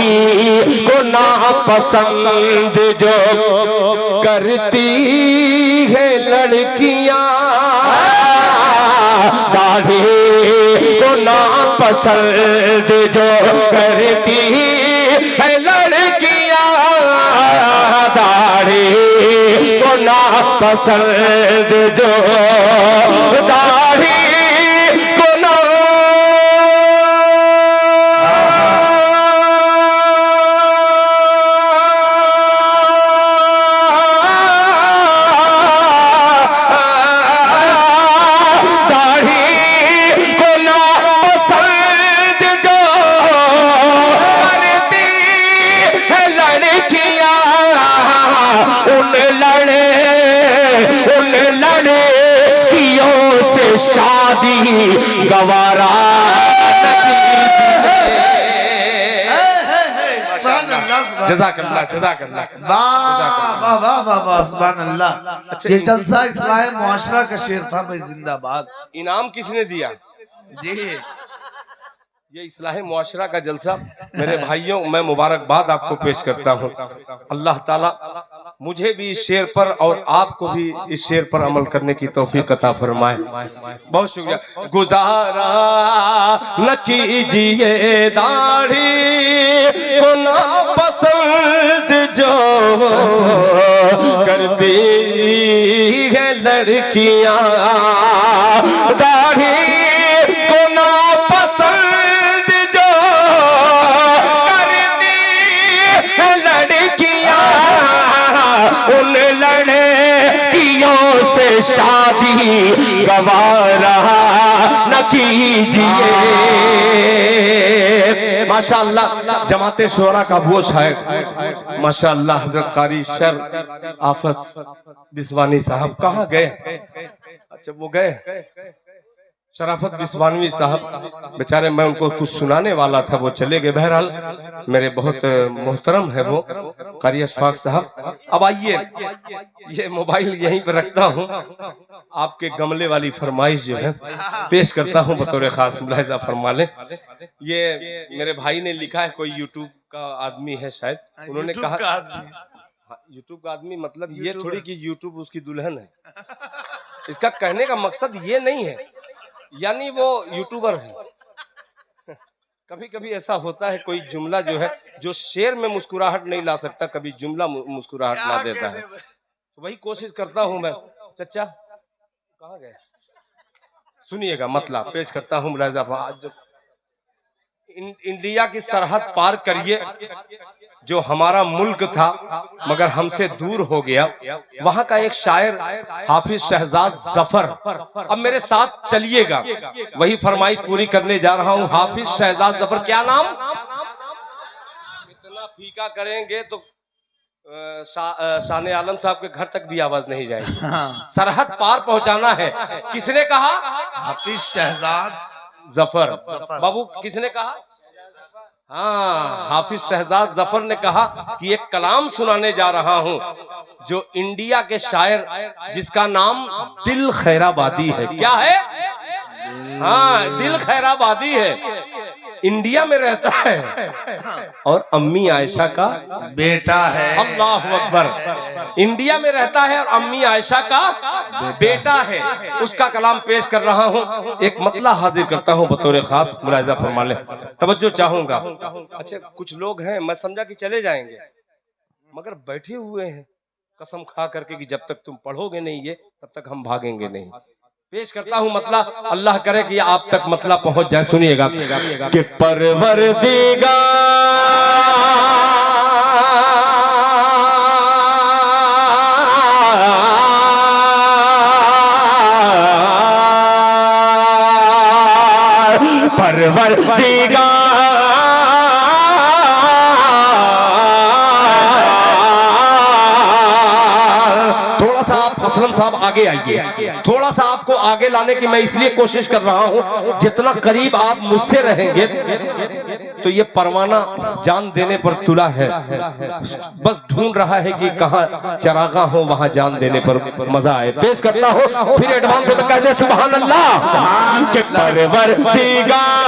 को ना पसंद जो करती है लड़कियां, दाढ़ी को ना पसंद जो करती है लड़कियां, दाढ़ी को ना पसंद जो, दाढ़ी शादी गवारा जज़ाकल्लाह जज़ाकल्लाह। वाह वाह वाह वाह वाह, सुभान अल्लाह। अच्छा, ये जलसा इस्लाह मुआशरा का शेर था भाई, जिंदाबाद। इनाम किसने दिया? जी ये इस्लाह मुआशरा का जलसा मेरे भाइयों, मैं मुबारकबाद आपको पेश करता हूँ। अल्लाह ताला मुझे भी इस शेर पर और आपको भी इस शेर पर अमल करने की तौफीक अता फरमाए। बहुत शुक्रिया। गुजारा न कीजिए दाढ़ी को ना पसंद जो करती है लड़कियां, दाढ़ी को ना पसंद जो करती है लड़कियां, उन लड़कियों से शादी गवारा न कीजिए। माशाअल्लाह जमाते शोरा का वो शायर माशाअल्लाह हजरत कारी शर आफत बिस्वानी साहब कहाँ गए? अच्छा वो गए, शराफत बिस्वानवी साहब बेचारे, मैं उनको कुछ सुनाने वाला था, वो चले गए। बहरहाल मेरे बहुत मोहतरम है वो कारी अशफाक साहब। अब आइए, ये मोबाइल यहीं पर रखता हूँ, आपके गमले वाली फरमाइश जो है पेश करता हूँ बतौर खास, मुलाहिजा फरमा लें। ये मेरे भाई ने लिखा है, कोई यूट्यूब का आदमी है शायद, उन्होंने कहा यूट्यूब का आदमी मतलब ये थोड़ी कि यूट्यूब उसकी दुल्हन है। इसका कहने का मकसद ये नहीं है, यानी वो यूट्यूबर है। कभी कभी ऐसा होता है, कोई जुमला जो है जो शेर में मुस्कुराहट नहीं ला सकता, कभी जुमला मुस्कुराहट ला देता है। तो वही कोशिश करता हूं मैं। चचा कहाँ गए? सुनिएगा मतलब पेश करता हूँ। मुलाहिजा, इंडिया की सरहद पार करिए, जो हमारा मुल्क था मगर हमसे दूर हो गया, वहां का एक शायर हाफिज शहजाद जफर, अब मेरे साथ चलिएगा, वही फरमाइश पूरी करने जा रहा हूं। हाफिज शहजाद जफर, क्या नाम? इतना फीका करेंगे तो शान आलम साहब के घर तक भी आवाज नहीं जाएगी। सरहद पार पहुंचाना है। किसने कहा? हाफिज शहजाद जफर। बाबू किसने कहा? हाँ, हाफिज शहजाद जफर ने कहा कि एक कलाम सुनाने जा रहा हूँ जो इंडिया के शायर, जिसका नाम दिल खैराबादी है। क्या है? हाँ, दिल खैराबादी है, इंडिया में रहता है और अम्मी आयशा का बेटा है। अल्लाह अकबर। इंडिया में रहता है और अम्मी आयशा का बेटा है। उसका कलाम पेश कर रहा हूँ, एक मतला हाजिर करता हूँ बतौर खास, मुलाहिजा फरमा ले, तवज्जो चाहूंगा। अच्छा कुछ लोग हैं, मैं समझा कि चले जाएंगे, मगर बैठे हुए हैं कसम खा करके कि जब तक तुम पढ़ोगे नहीं ये, तब तक हम भागेंगे नहीं। पेश करता हूँ मतला, अल्लाह करे कि आप तक मतला पहुंच जाए। सुनिएगा कि परवरदिगार थोड़ा सा आप असलम साहब आगे आइए, थोड़ा सा आपको आगे लाने की मैं इसलिए कोशिश कर रहा हूं, जितना करीब आप मुझसे रहेंगे तो ये परवाना जान देने पर तुला है, बस ढूंढ रहा है कि कहाँ चरागा हो, वहां जान देने पर मजा आए। पेश करता हूं, फिर एडवांस में कह दे सुभान अल्लाह के परवरदिगार,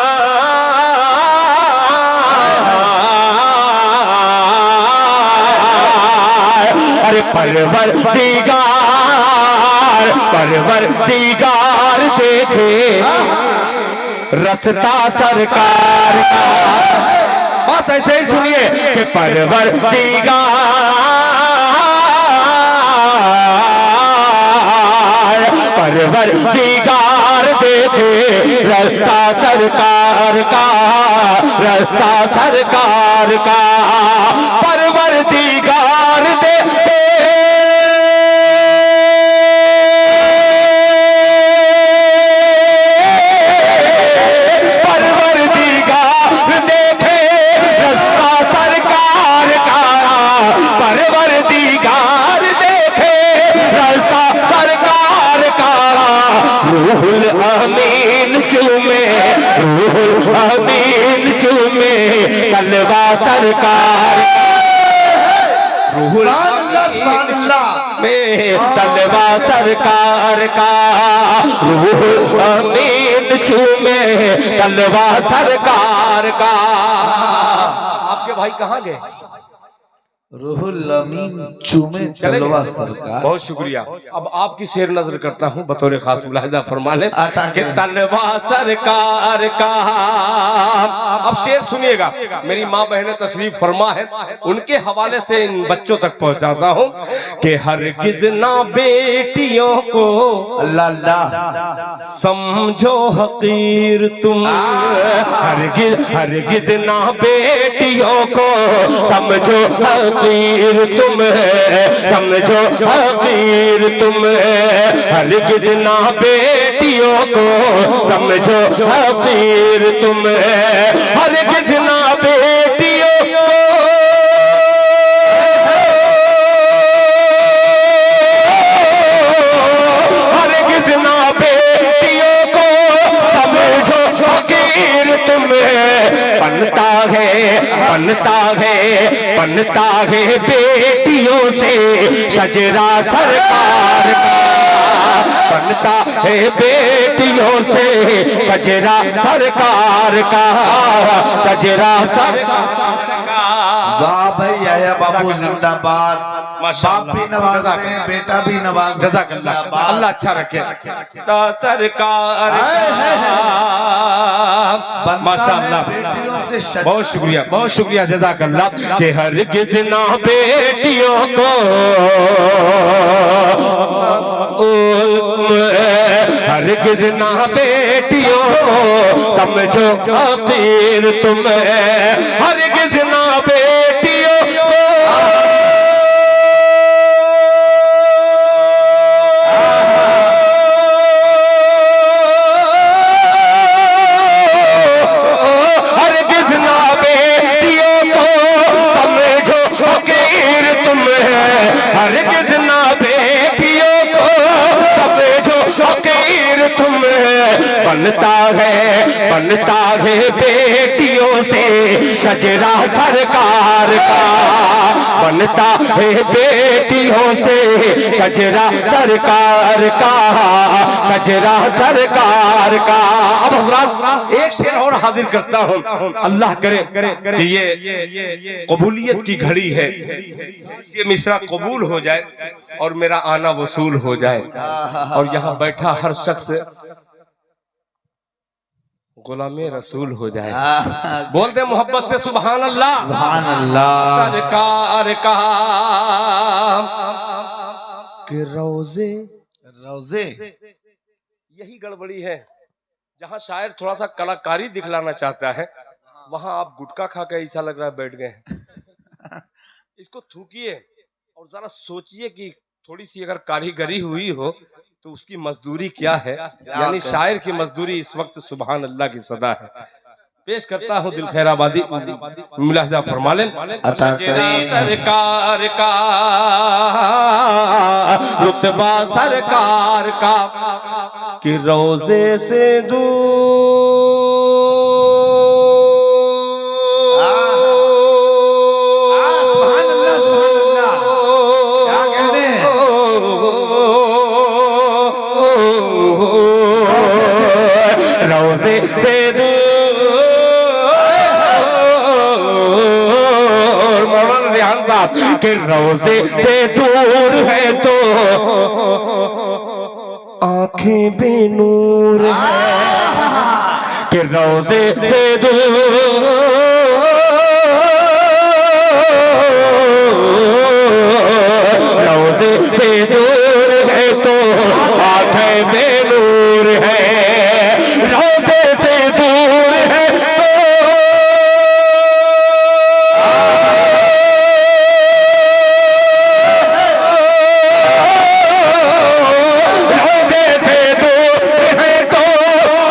अरे परवरदिगार, परवरदिगार देखे रसता सरकार का। बस ऐसे ही सुनिए कि परवरदिगार, परवरदिगार देखे रसता सरकार का, रसता सरकार का, परवरदिगार देखे अमीन चूमे, रूहुल अमीन चूमे कलवा सरकार। रूहुल में तलवा सरकार का, रूहुल अमीन चूमे तलवा सरकार का। आपके भाई कहाँ गए? रूहुल अमीन चूमे तलवा सरकार। बहुत शुक्रिया। अब आपकी शेर नजर करता हूँ बतौर खास, मुलाहिजा फरमा ले कि तलवा सरकार का। अब शेर सुनिएगा, मेरी माँ बहनें तशरीफ फरमा है, उनके हवाले से इन बच्चों तक पहुँचाता हूँ कि हरगिज़ ना बेटियों को अल्लाह अल्लाह समझो हकीर तुम, हरगिज़ ना बेटियों को समझो हकीर तुम, समझो हकीर तुम, हरगिज़ ना बेटियों को समझो हकीर तुम, हरगिज़ ना बेटियों को हरगिज़ ना बेटियों को समझो हकीर तुम। बनता है बेटियों से शजरा सरकार का, बनता है बेटियों से शजरा सरकार का, शजरा सरकार का। वाह भाई, यह बाबू जिंदाबाद। बाप भी नवाज रहे हैं, बेटा भी नवाज। जज़ाकल्लाह, अल्लाह अच्छा रखे सरकार। माशाअल्लाह, बहुत शुक्रिया, बहुत शुक्रिया, जज़ाकल्लाह। कि हरगिज़ ना बेटियों को हरगिज़ ना बेटियों को समझो हकीर तुम, हरगिज़ ना बेटियों को हरगिज़ ना बेटियों को समझो हकीर तुम, हरगिज़ ना बेटियों को समझो हकीर तुम। बनता है बेटियों से शजरा सरकार का, बनता है बेटियों से शजरा सरकार का, शजरा सरकार का। अब हज़रात एक शेर और हाजिर करता हूँ, अल्लाह करे कि ये कबूलियत की घड़ी है, ये मिसरा कबूल हो जाए और मेरा आना वसूल हो जाए और यहाँ बैठा हर शख्स गुलामे रसूल हो जाए। बोलते मोहब्बत से सुभान अल्लाह, सुभान अल्लाह। सरकार का कि रोजे यही गड़बड़ी है, जहाँ शायर थोड़ा सा कलाकारी दिखलाना चाहता है वहां आप गुटखा खा के ऐसा लग रहा है बैठ गए। इसको थूकिए और जरा सोचिए कि थोड़ी सी अगर कारीगरी हुई हो तो उसकी मजदूरी क्या है, यानी शायर की मजदूरी इस वक्त सुभान अल्लाह की सदा है। पेश करता हूँ दिल खैराबादी, मुलाहिजा फरमा लें। सरकार का रुतबा सरकार का कि रोजे से रोजे से दूर मौलाना रिहान साहब के रोजे से दूर है तो आंखें बेनूर है कि रोजे से दूर रोजे से दूर है तो आंखें बेनूर है, रोजे से दूर है तो रोजे से दूर है तो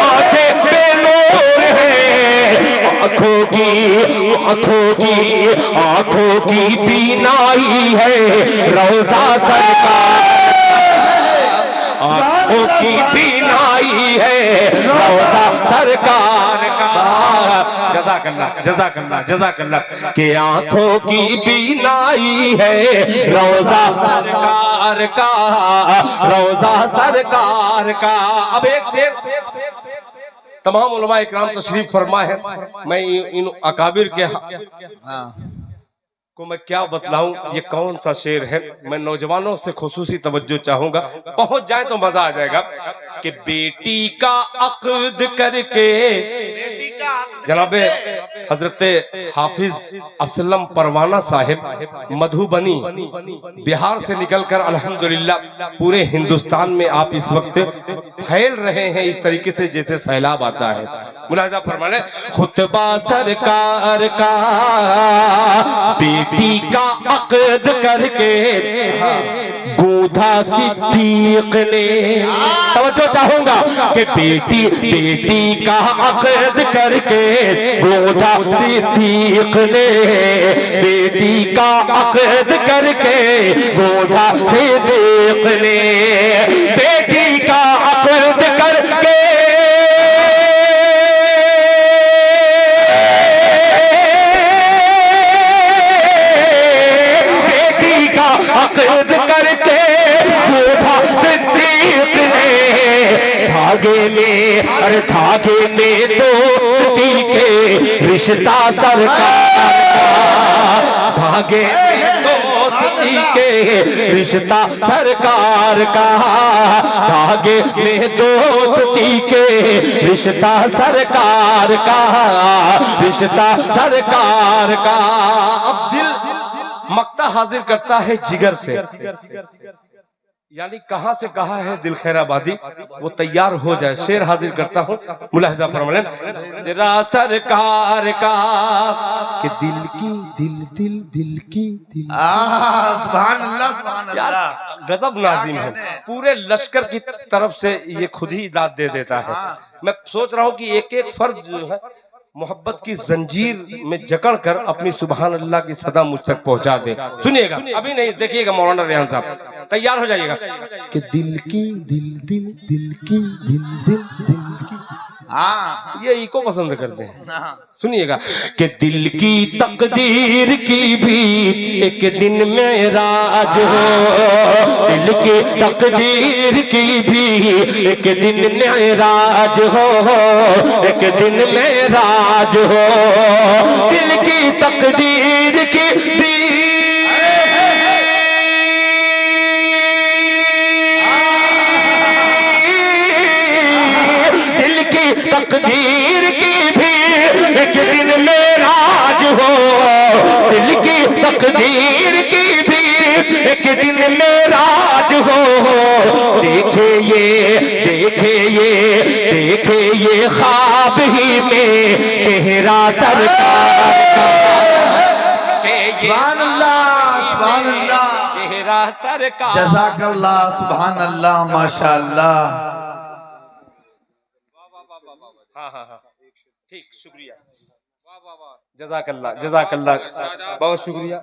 आंखें बेनूर है। आंखों की बीनाई है रोजा सरकार, आंखों की बीनाई है रोजा सरकार का। जज़ाकल्लाह कि आंखों की बीनाई है रोजा सरकार का, रोजा सरकार का। अब एक शेर तमाम उलमा इकराम तशरीफ फरमा है, मैं इन अकाबिर के को मैं क्या बतलाऊं ये कौन सा शेर है। मैं नौजवानों से खुसूसी तवज्जो चाहूंगा, पहुंच जाए तो मजा आ जाएगा। कि बेटी का अक़द करके जनाबे हजरत हाफिज असलम परवाना साहिब मधुबनी बिहार से निकलकर अल्हम्दुलिल्लाह पूरे हिंदुस्तान में आप इस वक्त फैल रहे हैं इस तरीके से जैसे सैलाब आता है। मुलाहिजा फरमाने खुतबा सरकार का बेटी का अक़द करके गूंथा सिद्दीक ने। तवज्जो चाहूंगा कि बेटी का अक़द करके गूंथा सिद्दीक ने, बेटी का अक़द करके गूंथा सिद्दीक ने, बेटी का अक़द करके अक़द करके गूंथा सिद्दीक ने। धागे में दोस्ती के रिश्ता सरकार का, धागे में दोस्ती के रिश्ता सरकार का, धागे में दोस्ती के रिश्ता सरकार का, रिश्ता सरकार का। अब दिल मक्ता हाजिर करता है जिगर से, यानी कहां से कहा है दिल खैराबादी वो तैयार हो जाए। शेर हाजिर करता हूं, मुलाहिजा फरमाएं जरा सरकार का कि दिल की सुभान अल्लाह सुभान अल्लाह। गजब नाज़िम है, पूरे लश्कर की तरफ से ये खुद ही दाद दे देता है। मैं सोच रहा हूं कि एक एक फर्द जो है मोहब्बत की जंजीर में जकड़ कर अपनी सुभान अल्लाह की सदा मुझ तक पहुंचा दे। सुनिएगा, अभी नहीं, देखिएगा मौलाना रेहान साहब, तैयार हो जाइएगा कि दिल की ये इको पसंद करते हैं। सुनिएगा कि दिल की तकदीर की भी एक दिन मेराज हो, दिल की तकदीर की भी एक दिन मेराज हो, एक दिन मेराज हो, दिल की तकदीर की भी तकदीर की भी एक दिन मेराज हो, दिल की तकदीर की भी एक दिन मेराज हो। देखे ये ख्वाब ही में चेहरा सरकार का, सुभान अल्लाह चेहरा सरकार। जज़ाकल्लाह सुभान अल्लाह माशाअल्लाह। हाँ ठीक, शुक्रिया, जज़ाकल्लाह बहुत शुक्रिया,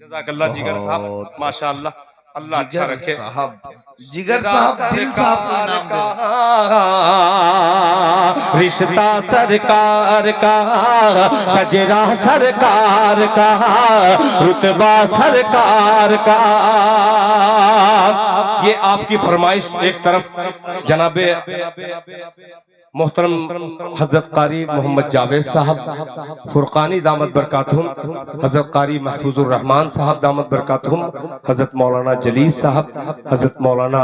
जज़ाकल्लाह जिगर साहब माशाअल्लाह, अल्लाह अच्छा रखे। जिगर साहब दिल साहब को इनाम दे। रिश्ता सरकार का, शजरा सरकार का, रुतबा सरकार का। ये आपकी फरमाइश एक तरफ जनाबे मोहतरम हजरत कारी मोहम्मद जावेद साहब फुरकानी दामत बरकातहुम, हजरत कारी महफूजुर रहमान साहब दामत बरकातहुम, हजरत मौलाना जलीस साहब, हजरत मौलाना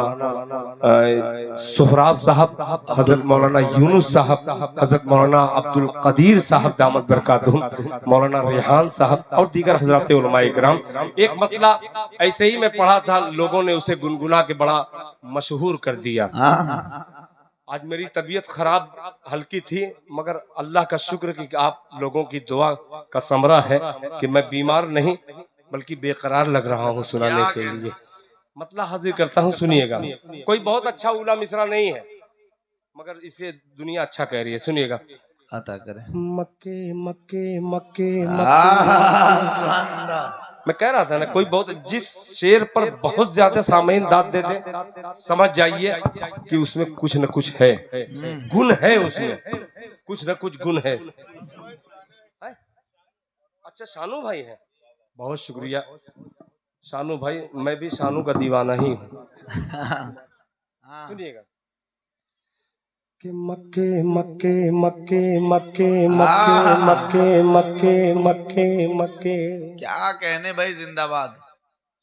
सोहराब साहब, हजरत मौलाना यूनुस साहब, हजरत मौलाना अब्दुल कदीर साहब दामत बरकातहुम, मौलाना रेहान साहब और दीगर हजरात उलमा इकराम। एक मतला ऐसे ही मैं पढ़ा था, लोगों ने उसे गुनगुना के बड़ा मशहूर कर दिया। आज मेरी तबीयत खराब हल्की थी, मगर अल्लाह का शुक्र कि आप लोगों की दुआ का समरा है कि मैं बीमार नहीं बल्कि बेकरार लग रहा हूँ सुनाने के लिए। मतलब हाजिर करता हूँ, सुनिएगा। कोई बहुत अच्छा उला मिसरा नहीं है, मगर इसे दुनिया अच्छा कह रही है। सुनिएगा, अता करे मक्के मक्के मक्के मैं कह रहा था ना, कोई बहुत जिस शेर पर बहुत ज्यादा सामीन दाद दे दे, समझ जाइए कि उसमें कुछ न कुछ है, गुण है, उसमें कुछ न कुछ गुण है। अच्छा शानू भाई है, बहुत शुक्रिया शानू भाई, मैं भी शानू का दीवाना ही हूँ। सुनिएगा कि मक्के मक्के मक्के मक्के मक्के मक्के मक्के मक्के मक्के, क्या कहने भाई, जिंदाबाद।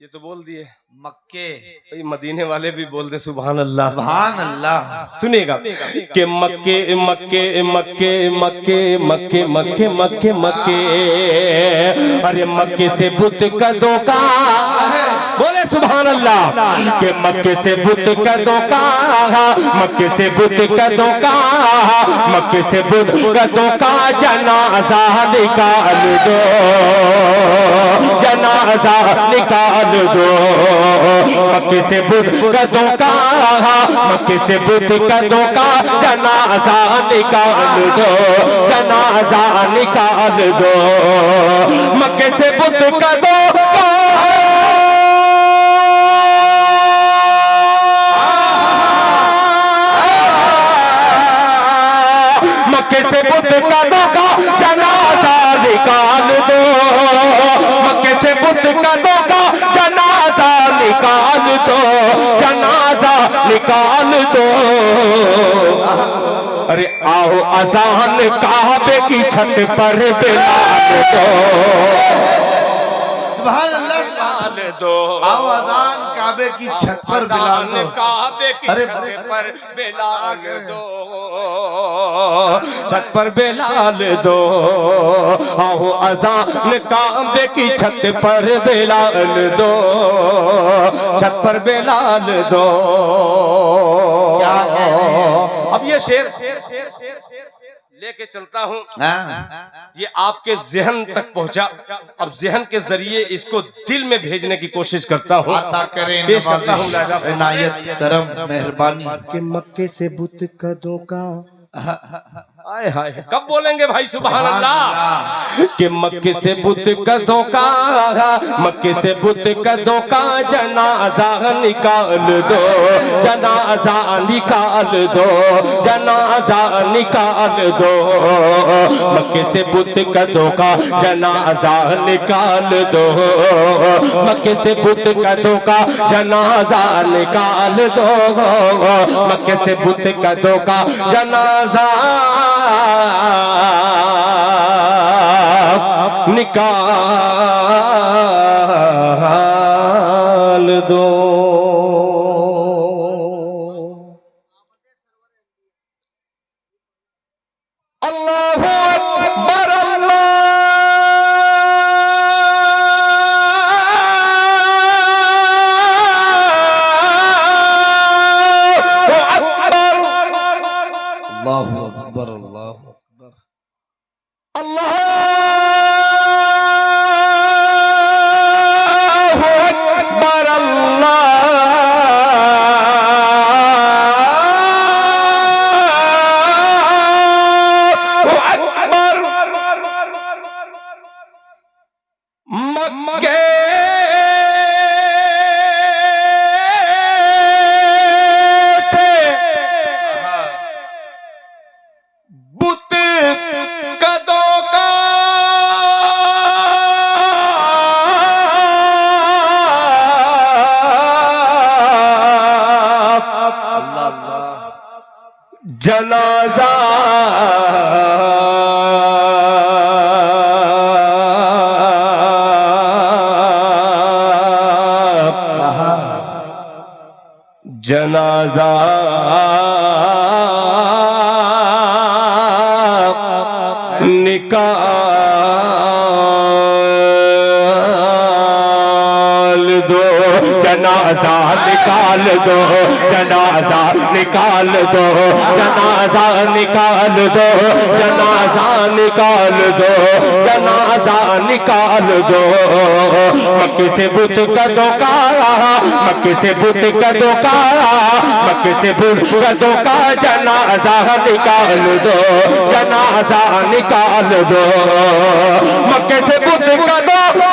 ये तो बोल दिए मक्के, भाई मदीने वाले भी बोल दे सुभान अल्लाह। सुभान अल्लाह। सुनिएगा कि मक्के मक्के मक्के मक्के मक्के मक्के मक्के मक्के, अरे मक्के से बुत का धोखा, बोले सुभान अल्लाह। कि मक्के से बुत का धोखा, मक्के से बुत का धोखा, मक्के से बुत का धोखा, जनाजा निकाल दो, जनाजा निकाल दो। मक्के से बुत का धोखा, मक्के से बुत का धोखा, जनाजा निकाल दो, जनाजा निकाल दो। मक्के से बुत का धोखा, मक्के से बुत का धोखा, जनाजा निकाल दो। मक्के से बुत का धोखा, जनाजा निकाल दो, जनाजा निकाल दो। अरे आओ अजान काबे की छत पर बिलाल दो, सुभान अल्लाह, सुभान दो। आओ अजान काबे की छत पर बिलाल दो, काबे की छत पर बिलाल दो, छत पर बिलाल दो। आओ अजान काबे की छत पर बिलाल दो, छत पर बिलाल दो। अब ये शेर लेके चलता हूँ, ये आपके जहन तक पहुंचा। अब जहन के जरिए इसको दिल में भेजने की कोशिश करता हूँ, पेश करता हूँ। इनायत करम मेहरबानी। कि मक्के से बुत का धोखा, आए हाय, कब बोलेंगे भाई सुभान अल्लाह। कि मक्के से बुत का धोखा, मक्के से बुत का धोखा, जनाजा निकाल दो, जनाजा निकाल दो, जनाजा निकाल दो। मक्के से बुत का धोखा, जनाजा निकाल दो, मक्के से बुत का धोखा, जनाजा निकाल दो। मक्के से बुत का धोखा, जनाजा निकाल दो। अल्लाहू अकबर, अल्लाहू अकबर, अल्लाहू अकबर, अल्लाहू अकबर, अल्लाहू अकबर। मक्के से बुत का धोखा, जनाजा जनाजा निकाल दो, जनाजा निकाल दो, जनाजा निकाल दो, जनाजा निकाल दो, जनाजा निकाल दो, जनाजा निकाल दो। मक्के से बुत का धोखा, मक्के से बुत का धोखा, मक्के से बुत का धोखा, जनाजा निकाल दो, जनाजा निकाल दो। मक्के से बुत का धोखा,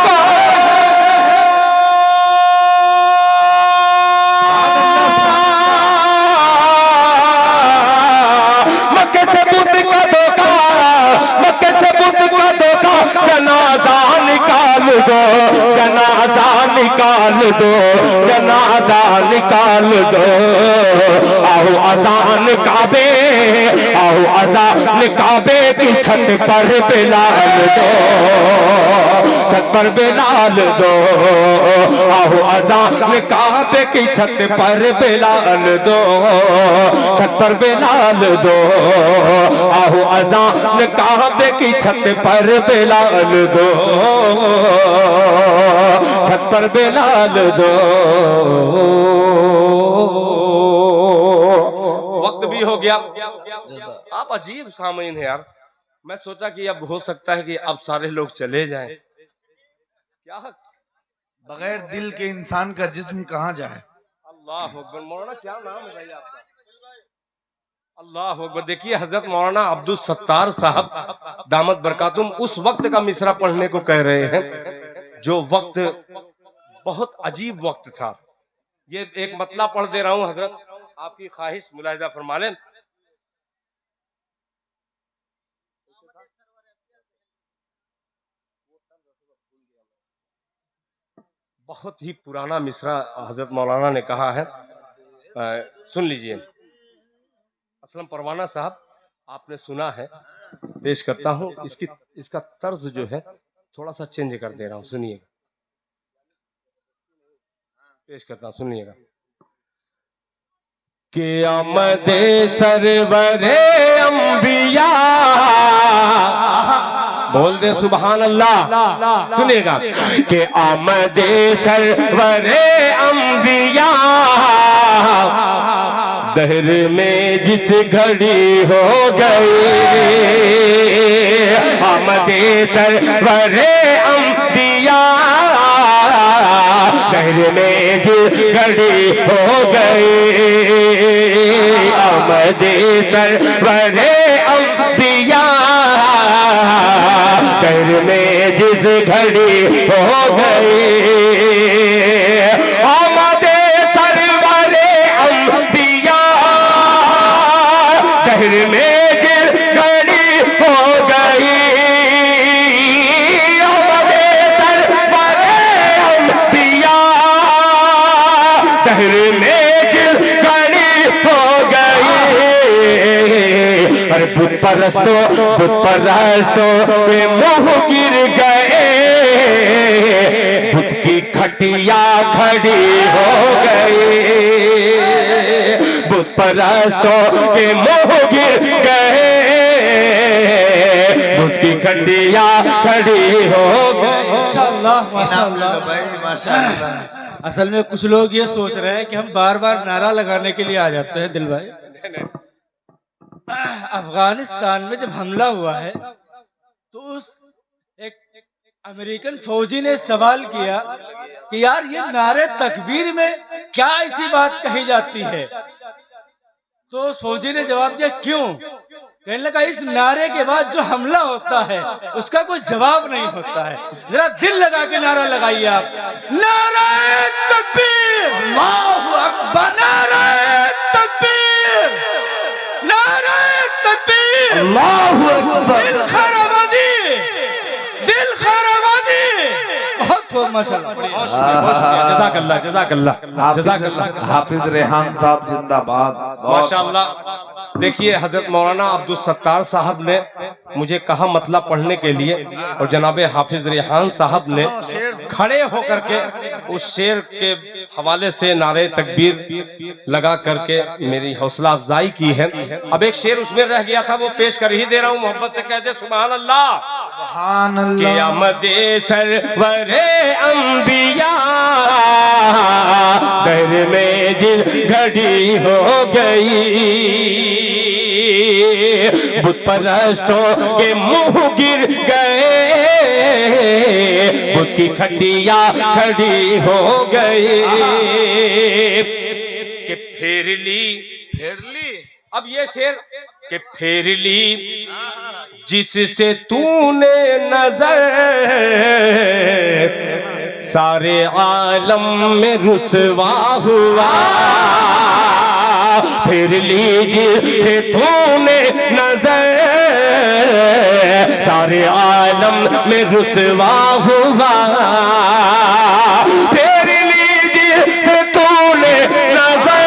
दो, जनाजा निकाल दो, जनाजा निकाल दो। आओ अजान काबे, आओ अजान काबे की छत पर बिलाल दो, छत पर बिलाल दो। आओ अजान काबे की छत पर बिलाल दो, छत पर बिलाल दो। आओ अजान काबे की छत पर बिलाल दो, छत पर बिलाल दो। वक्त भी हो गया। आप अजीब सामीन है यार। मैं सोचा कि अब हो सकता है कि अब सारे लोग चले जाएं। क्या बगैर दिल के इंसान का जिस्म कहाँ जाए। अल्लाह अकबर। मौलाना क्या नाम है भाई आपका? अल्लाह अकबर। देखिए हजरत मौलाना अब्दुल सत्तार साहब दामत बरकातुम उस वक्त का मिसरा पढ़ने को कह रहे हैं जो वक्त बहुत अजीब वक्त था। ये एक मतला पढ़ दे रहा हूँ हजरत, आपकी ख्वाहिश मुलाहिजा फरमा लें। बहुत ही पुराना मिसरा हजरत मौलाना ने कहा है, सुन लीजिए। असलम परवाना साहब आपने सुना है, पेश करता हूँ। इसका तर्ज जो है थोड़ा सा चेंज कर दे रहा हूँ, सुनिएगा। पेश करता हूँ, सुनिएगा। कि आमदे सरवरे अंबिया, बोल दे सुभान अल्लाह। सुनिएगा कि आमदे सरवरे अंबिया, दहर में जिस घड़ी हो गई। आमदे सरवरे अंबिया, दहर में जिस घड़ी हो गई। आमदे सरवरे अंबिया, दहर में जिस घड़ी हो गई। आमदे सरवरे अंबिया, दहर में जिस घड़ी हो गई। आमदे सरवरे अंबिया, दहर में जिस घड़ी हो गई। अरे बुत परस्तों के मुंह गिर गए, बुत की खटिया खड़ी हो गई। बुत परस्तों के मुंह गिर गए, बुत की खटिया खड़ी हो गई। माशाअल्लाह माशाअल्लाह भाई माशाअल्लाह। असल में कुछ लोग ये सोच रहे हैं कि हम बार बार नारा लगाने के लिए आ जाते हैं। दिल भाई, अफगानिस्तान में जब हमला हुआ है तो उस एक अमेरिकन फौजी ने सवाल किया कि यार ये नारे तकबीर में क्या ऐसी बात कही जाती है। तो उस फौजी ने जवाब दिया क्यों? कहने लगा इस नारे के बाद जो हमला होता है उसका कोई जवाब नहीं होता है। जरा दिल लगा के नारा लगाइए आप, नारे तकबीर, अल्लाहु अकबर, नारे तकबीर, नारे तकबीर, अल्लाहु अकबर। दिल खैराबादी, दिल खैराबादी। बहुत बहुत माशाअल्लाह, जज़ाकल्लाह जज़ाकल्लाह जज़ाकल्लाह। हाफिज रेहान साहब जिंदाबाद। माशाअल्लाह। देखिए हजरत मौलाना अब्दुल सत्तार साहब ने मुझे कहा मतला पढ़ने के लिए, और जनाबे हाफिज रेहान साहब ने खड़े होकर के उस शेर के हवाले से नारे तकबीर लगा करके मेरी हौसला अफजाई की है। अब एक शेर उसमें रह गया था, वो पेश कर ही दे रहा हूँ। मोहब्बत से कह दे सुभान अल्लाह। सुभान अल्लाह। क़यामते सरवरे अंबिया, दर में जिस घड़ी हो गई। बुत परस्तों के मुंह गिर गए, बुत की खटिया खड़ी हो गई। कि फेर ली, अब ये शेर कि फेर ली जिससे तूने नजर, सारे आलम में रुसवा हुआ। फेर ली जिससे तूने नजर, सारे आलम में रुसवा हुआ। फेर लीजिए तूने नजर,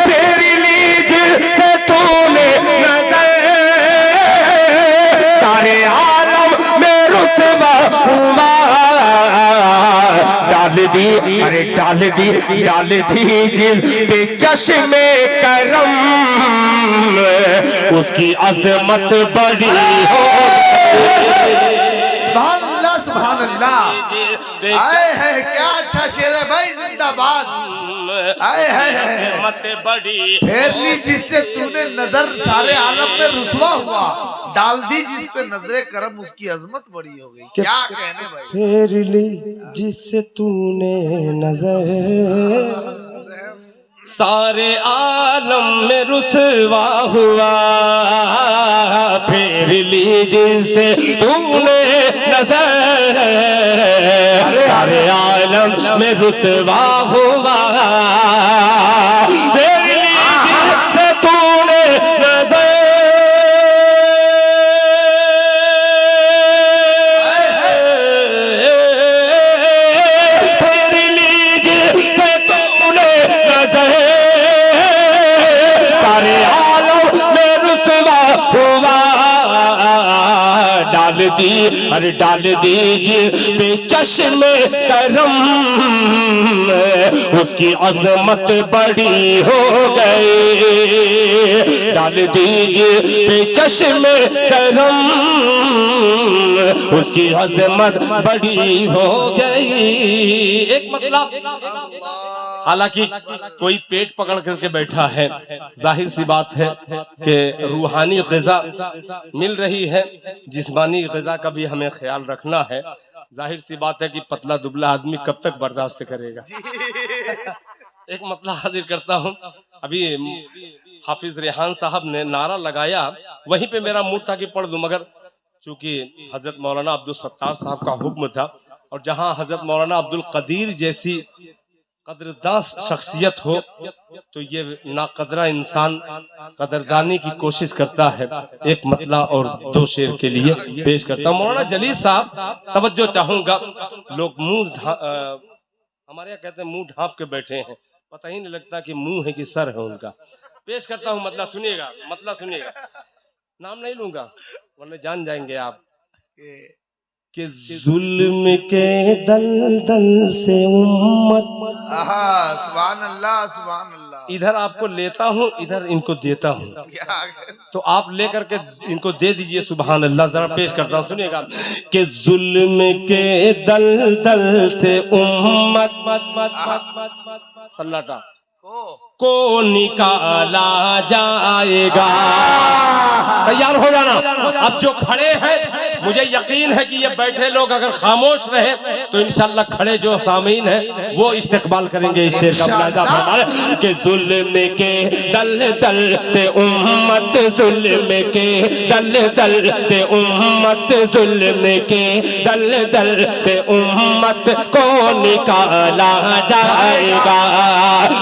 फेर लीजिए तूने नजर, सारे आलम में रुसवा हुआ। डाल दी, अरे डाल दी जिस पे चश्मे करम, उसकी अजमत बड़ी हो। सुभान अल्लाह, सुभान अल्लाह। आए है क्या अच्छा शेर है भाई, जिंदाबाद। आए है मत बड़ी फेर ली जिससे तूने नजर, सारे आलम में रुसवा हुआ। डाल दी जिस पे नजरे करम, उसकी अजमत बड़ी हो गई। क्या कहने भाई। फेर ली जिससे तूने नजर, सारे आलम में रुसवा हुआ। फेर ली जिससे तूने नजर, सारे आलम में रुसवा हुआ। फेर ली जिससे तूने नजर, फेर ली जिससे तूने नजर, सारे आलम में रुसवा हुआ। डाल दी, अरे डाल दीजिए पे चश्मे करम, उसकी अजमत बड़ी हो गई। डाल दीजिए पे चश्मे करम, उसकी अजमत बड़ी हो गई। एक मतलब, हालांकि कोई पेट पकड़ करके बैठा है, जाहिर सी बात है कि रूहानी ग़िज़ा मिल रही है, जिस्मानी ग़िज़ा का भी हमें ख्याल रखना है। जाहिर सी बात है कि पतला दुबला आदमी कब तक बर्दाश्त करेगा। एक मतलब हाजिर करता हूँ, अभी हाफिज रेहान साहब ने नारा लगाया, वहीं पे मेरा मूड था कि पढ़ दूं, मगर चूंकि हजरत मौलाना अब्दुल सत्तार साहब का हुक्म था, और जहां हजरत मौलाना अब्दुल कदीर जैसी कदरदान शख्सियत हो, तो ये नाकदरा इंसान कदरदानी की कोशिश करता है। एक मतला और दो शेर के लिए पेश करता हूँ। मौलाना जलील साहब, तवज्जो चाहूंगा। लोग हमारे यहाँ कहते हैं मुंह ढांप के बैठे हैं, पता ही नहीं लगता कि मुंह है कि सर है उनका। पेश करता हूँ, मतलब सुनिएगा, मतलब सुनिएगा। नाम नहीं लूंगा वरना जान जाएंगे आप कि जुल्म के दलदल से उम्मत, सुभान अल्लाह, सुभान अल्लाह। इधर आपको लेता हूँ, इधर इनको देता हूँ, तो आप लेकर के इनको दे दीजिए। सुभान अल्लाह। जरा पेश करता हूँ, सुनिएगा कि जुल्म के दलदल से उम्मत सन्नाटा को निकाला जाएगा। तैयार हो जाना। अब जो खड़े हैं, मुझे यकीन है कि ये बैठे लोग अगर खामोश रहे तो इंशाल्लाह खड़े जो सामीन है वो इस्तेकबाल करेंगे इस शेर का। मुलाजा फरमाए कि जुल्म के दलदल से उम्मत, जुल्म के दलदल से उम्मत, जुल्म के दलदल से उम्मत को निकाला जाएगा।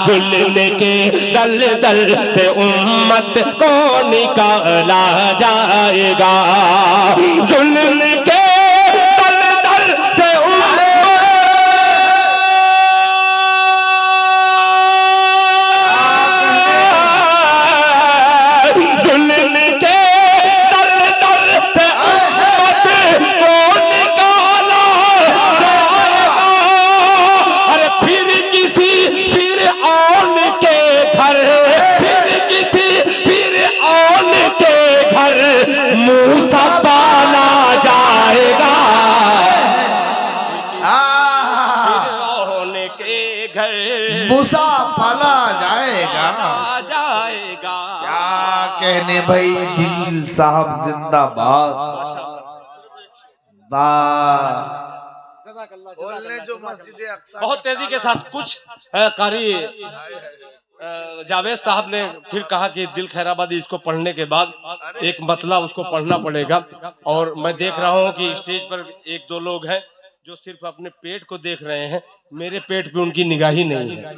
जुल्म के दलदल से उम्मत को निकाला जाएगा। जुल्म के दलदल से जुल्म के दलदल से उम्मत को निकाला जाएगा। अरे फिर किसी फिर आन के घर, फिर किसी फिर आन के घर मूसा पाला जाएगा। होने के घर मूसा पाला जाएगा। जाएगा। क्या कहने भाई, दिल साहब जिंदाबाद। बोलने जो मस्जिद अक्सा बहुत तेजी के साथ कुछ कारी जावेद साहब ने फिर कहा कि दिल खैराबादी इसको पढ़ने के बाद एक मतला उसको पढ़ना पड़ेगा। और मैं देख रहा हूँ कि स्टेज पर एक दो लोग हैं, जो सिर्फ अपने पेट को देख रहे हैं, मेरे पेट पे उनकी निगाह ही नहीं है।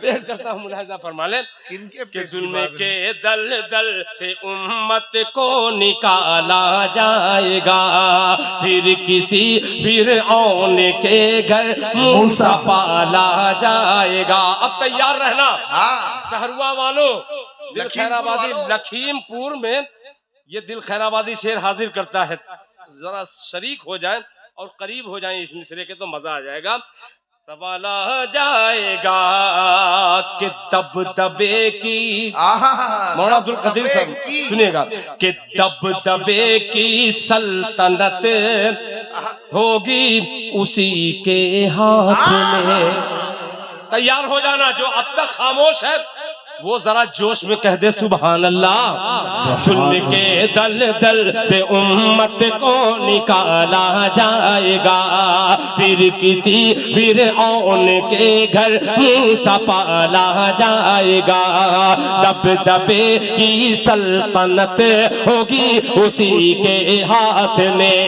पेट करता हूँ, मुलाहिजा फरमा ले कि जुल्म के दल दल से उम्मत को निकाला जाएगा, फिर किसी फिरऔन के घर मूसा पाला जाएगा। अब तैयार रहना सहरुआ वालों। दिल खैराबादी लखीमपुर में ये दिल खैराबादी शेर हाजिर करता है, जरा शरीक हो जाए और करीब हो जाए इस मिसरे के तो मजा आ जाएगा। सवाल आ जाएगा कि दबदबे की, मौलाना अब्दुल कदीर साहब सुनिएगा, कि दबदबे की सल्तनत होगी उसी के हाथ में। तैयार हो जाना। जो अब तक खामोश है वो जरा जोश में कह दे सुभान अल्लाह। सुन के दल दल से उम्मत को निकाला जाएगा, फिर किसी फिरऔन के घर मूसा पाला जाएगा। दबदबे की सल्तनत होगी उसी के हाथ में,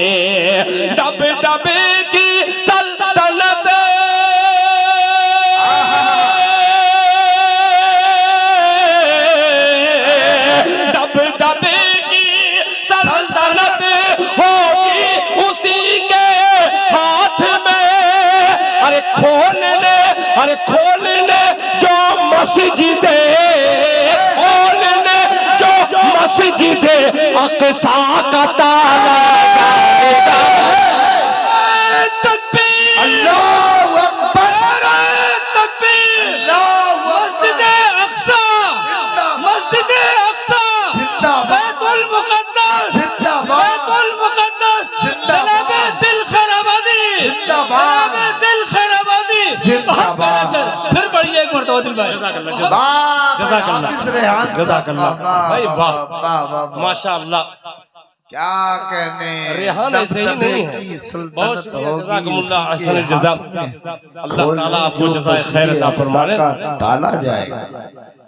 दबदबे की सल्तनत दबदबे की सल्तनत होगी उसी के हाथ में। अरे खोलने जो मस्जिदे, खोलने जो मस्जिदे अक़सा का ताला जाएगा। तकबीर, अल्लाहु अकबर, तकबीर, मस्जिदे अक़सा, मस्जिदे अक़सा, बैतुल मुक़द्दस, बैतुल मुक़द्दस, जनाबे दिल खैराबादी, जनाबे दिल खैराबादी। फिर बढ़िए एक मरतबा दिल भाई। जज़ाकल्लाह, जज़ाकल्लाह भाई, वाह माशाअल्लाह। क्या कहने, रेहान ऐसे ही नहीं है। बहुत जज़ाकल्लाह, अहसन जज़ा। अल्लाह ताला आपको जज़ाए खैर अता फरमाए। डाला जाएगा।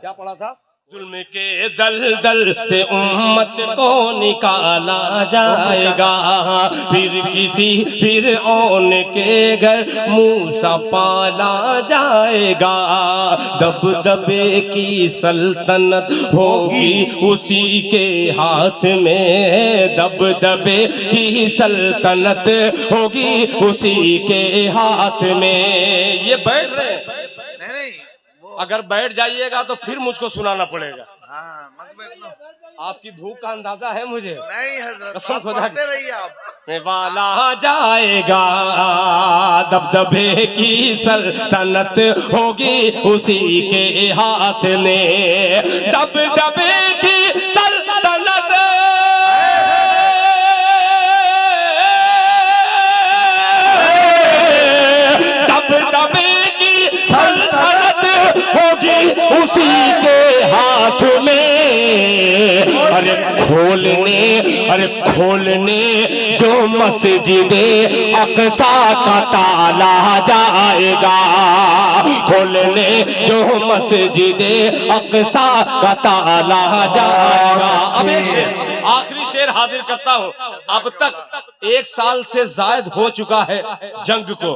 क्या पढ़ा था? जुल्म के दल दल से उम्मत को निकाला जाएगा, फिर किसी फिरऔन के घर मूसा पाला जाएगा। दबदबे की सल्तनत होगी उसी के हाथ में, दबदबे की सल्तनत होगी उसी के हाथ में। ये बैठ रहे हैं, अगर बैठ जाइएगा तो फिर मुझको सुनाना पड़ेगा। मत बैठना। आपकी भूख का अंदाजा है मुझे। नहीं हज़रत, कसम खुदा की। रहिए आप। वाला जाएगा, दबदबे की सल्तनत होगी उसी के हाथ में, दबदबे की सल्तनत, दबदबे की सल्तनत होगी उसी के हाथ में। अरे खोलने जो मस्जिदे अक़सा का ताला जाएगा, खोलने जो मस्जिदे अक़सा का ताला जाएगा। अब एक शेर, आखिरी शेर हाजिर करता हूँ। अब तक 1 साल से जायद हो चुका है जंग को।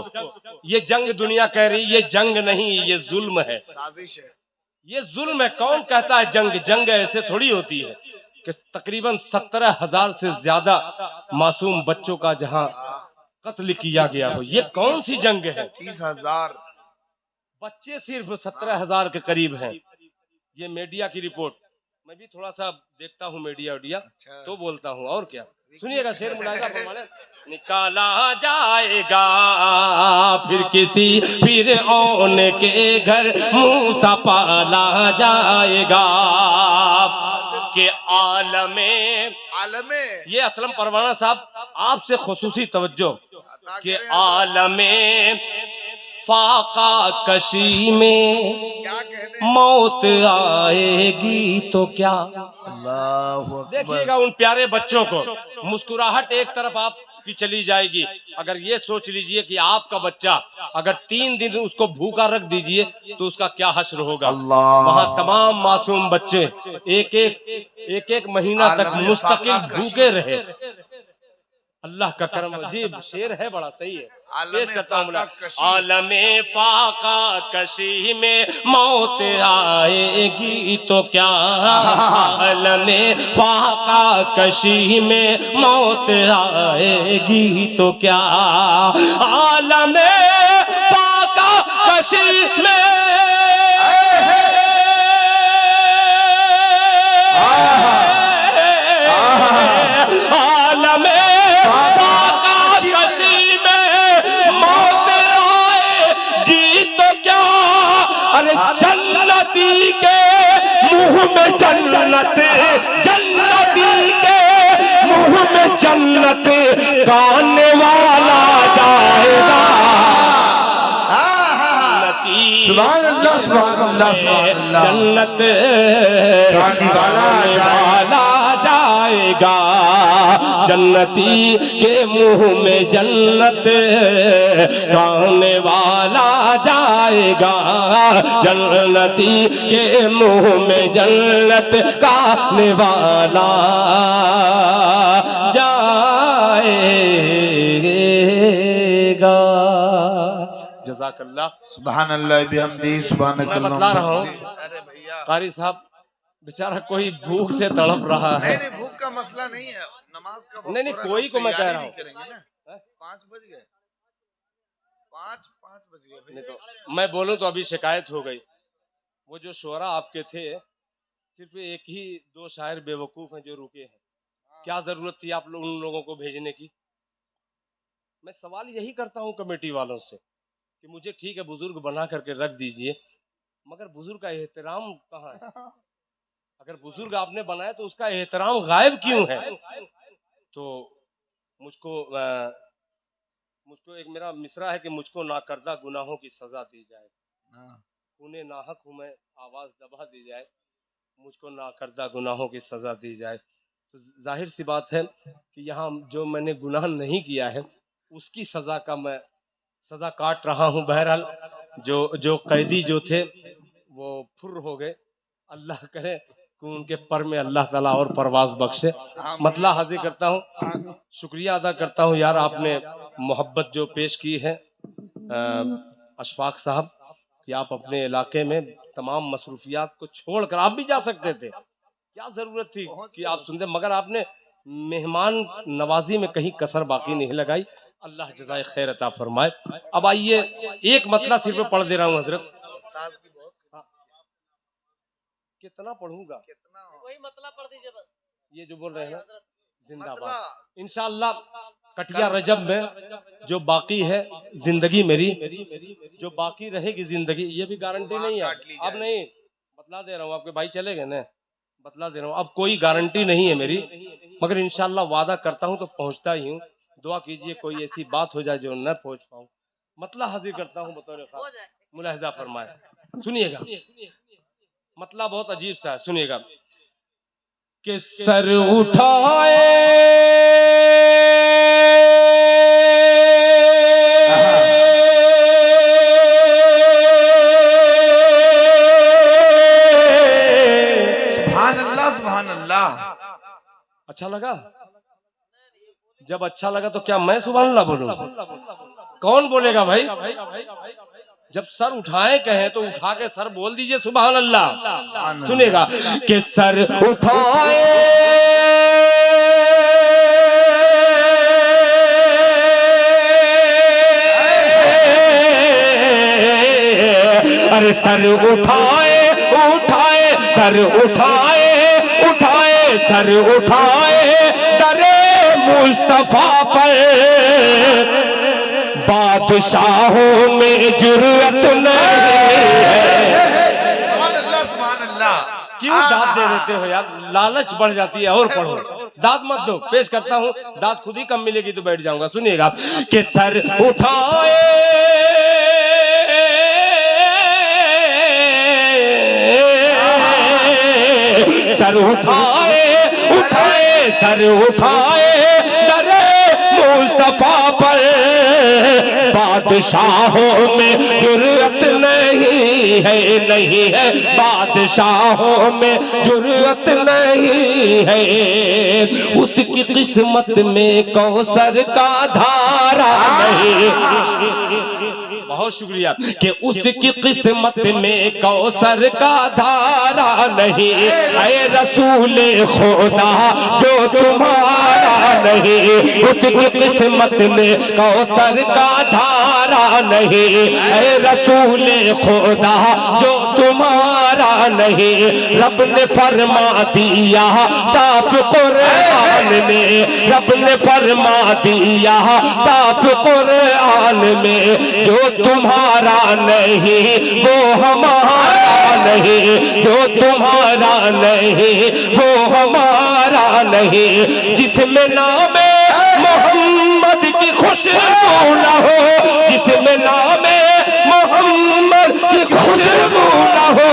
ये जंग दुनिया कह रही, ये जंग नहीं, ये जुल्म है, साजिश है, ये जुल्म है। कौन कहता है जंग? जंग ऐसे थोड़ी होती है कि तकरीबन 17,000 से ज्यादा मासूम बच्चों का जहां कत्ल किया गया हो। ये कौन सी जंग है? 30,000 बच्चे सिर्फ 17,000 के करीब हैं। ये मीडिया की रिपोर्ट, मैं भी थोड़ा सा देखता हूँ मीडिया तो बोलता हूँ। और क्या, सुनिएगा शेर मुलाहिजा फरमाने। निकाला जाएगा फिर किसी फिरऔन के घर मूसा पाला जाएगा, के आलमे ये असलम परवाना साहब आपसे खुसूसी तवज्जो के आलमे फाका कशी में मौत आएगी तो क्या। देखिएगा उन प्यारे बच्चों को, मुस्कुराहट एक तरफ आपकी चली जाएगी। अगर ये सोच लीजिए कि आपका बच्चा अगर 3 दिन उसको भूखा रख दीजिए तो उसका क्या हश्र होगा। वहाँ तमाम मासूम बच्चे एक एक महीना तक मुस्तकिल भूखे रहे। अल्लाह का करम जी, शेर है बड़ा सही है, आलमे पेश करता हूँ फाका मुला। कशी। आलमे फाका कशी में मौत आएगी तो क्या, आलमे फाका कशी में मौत आएगी तो क्या, आलमे फाका कशी में अरे जन्नती के मुंह में जन्नत, जन्नती के मुंह में जन्नत गाने वाला जाएगा, सुभान अल्लाह, सुभान अल्लाह, सुभान अल्लाह। जन्नत गाने वाला जाएगा, जन्नती के मुंह में जन्नत गाने वाला जाएगा, जन्नती के मुंह में जन्नत गाने वाला जाएगा। जज़ाकल्लाह। सुभान अल्लाह बिहम्दी, सुभान मैं बतला रहा हूँ अरे भैया, कारी साहब, बेचारा कोई भूख से तड़प रहा है। नहीं भूख का मसला नहीं है, नमाज का वक्त नहीं, हो रहा है, कोई लोग को मैं कह तैयारी रहा नहीं हूँ। करेंगे ना। 5 बज गए, 5 बज गए नहीं भैया। तो मैं बोलूं तो अभी शिकायत हो गई। वो जो शोरा आपके थे, सिर्फ एक ही 2 शायर बेवकूफ हैं जो रुके हैं। क्या जरूरत थी आप लोग उन लोगों को भेजने की? मैं सवाल यही करता हूं कमेटी वालों से कि मुझे ठीक है बुजुर्ग बना करके रख दीजिए, मगर बुजुर्ग का एहतराम कहाँ है? अगर बुजुर्ग आपने बनाया तो उसका एहतराम गायब क्यों है? तो मुझको एक मेरा मिसरा है कि मुझको नाकर्दा गुनाहों की सजा दी जाए, उन्हें नाहक हूँ मैं आवाज दबा दी जाए, मुझको नाकर्दा गुनाहों की सजा दी जाए। तो जाहिर सी बात है कि यहाँ जो मैंने गुनाह नहीं किया है उसकी सजा का मैं सजा काट रहा हूँ। बहरहाल जो कैदी जो थे वो फुर हो गए, अल्लाह करे कि उनके पर में अल्लाह ताला और परवाज बख्शे। मतला हाजिर करता हूँ, शुक्रिया अदा करता हूँ यार, आपने मोहब्बत जो पेश की है अशफाक साहब, कि आप अपने इलाके में तमाम मसरूफियात को छोड़कर आप भी जा सकते थे, क्या जरूरत थी कि आप सुनते, मगर आपने मेहमान नवाजी में कहीं कसर बाकी नहीं लगाई। अल्लाह जज़ाए खैर अता फरमाए। अब आइए एक मतला सिर्फ पढ़ दे रहा हूँ हजरत। उस्ताद की बहुत कितना पढ़ूंगा, कितना वही मतलब पढ़ दीजिए बस। ये जो बोल रहे हैं ना, जिंदाबाद। मतलब इंशाअल्लाह कटिया रजब में जो बाकी है जिंदगी मेरी, जो बाकी रहेगी जिंदगी, ये भी गारंटी नहीं है। काट ली अब नहीं बतला दे रहा हूँ, आपके भाई चले गए ना, बतला दे रहा हूँ, अब कोई गारंटी नहीं है मेरी, मगर इंशाअल्लाह वादा करता हूँ तो पहुँचता ही हूँ। दुआ कीजिए कोई ऐसी बात हो जाए जो न पहुँच पाऊँ। मतला हाजिर करता हूँ बतौर खास, मुलाहिजा फरमाए, सुनिएगा। मतला बहुत अजीब सा है, सुनिएगा। कि सर उठाए सुभान अल्लाह, सुभान अल्लाह। अच्छा लगा? जब अच्छा लगा तो क्या मैं सुभान अल्लाह बोलूं? कौन बोलेगा भाई? जब सर उठाए कहे तो उठा के सर बोल दीजिए सुभान अल्लाह। सुनेगा कि सर उठाए अरे सर उठाए उठाए सर उठाए उठाए सर उठाए दरे मुस्तफा पर बादशाहों में जुर्रत नहीं है। सुभान अल्लाह। क्यों दाद दे देते हो यार? लालच बढ़ जाती है। और पढ़ो, दाद मत दो। पेश करता हूँ, दाद खुद ही कम मिलेगी तो बैठ जाऊंगा। सुनिएगा कि सर उठाए सर उठाए उठाए सर उठाए दरे मुस्तफा पर बादशाहों में जुर्रत नहीं है, नहीं है बादशाहों में जुर्रत नहीं है। उसकी किस्मत में कौसर का धारा नहीं, बहुत शुक्रिया, कि उसकी किस्मत में कौसर का धारा नहीं। ऐ रसूल खुदा जो तुम्हारा नहीं, उसकी किस्मत में कौसर का धारा नहीं। ऐ रसूल खुदा जो तुम्हारा नहीं। रब ने फरमा दिया साफ कुरान में, रब ने फरमा दिया साफ कुरान में, जो तुम्हारा नहीं वो हमारा नहीं, जो तुम्हारा नहीं वो हमारा नहीं। जिसमें नामे मोहम्मद की खुशबू न हो, जिसमें नामे मोहम्मद की खुशबू न हो,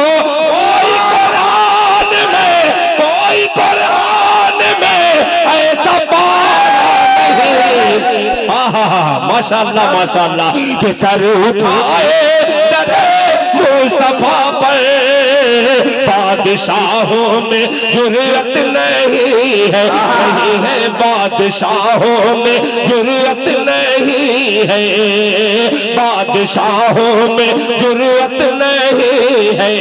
कोई कुरान में ऐसा माशाअल्लाह माशाअल्लाह के सर उठाए दरे मुस्तफा पर। बादशाहों में जुर्रत नहीं है, नहीं है बादशाहों में जुर्रत नहीं है, बादशाहों में जुर्रत नहीं है।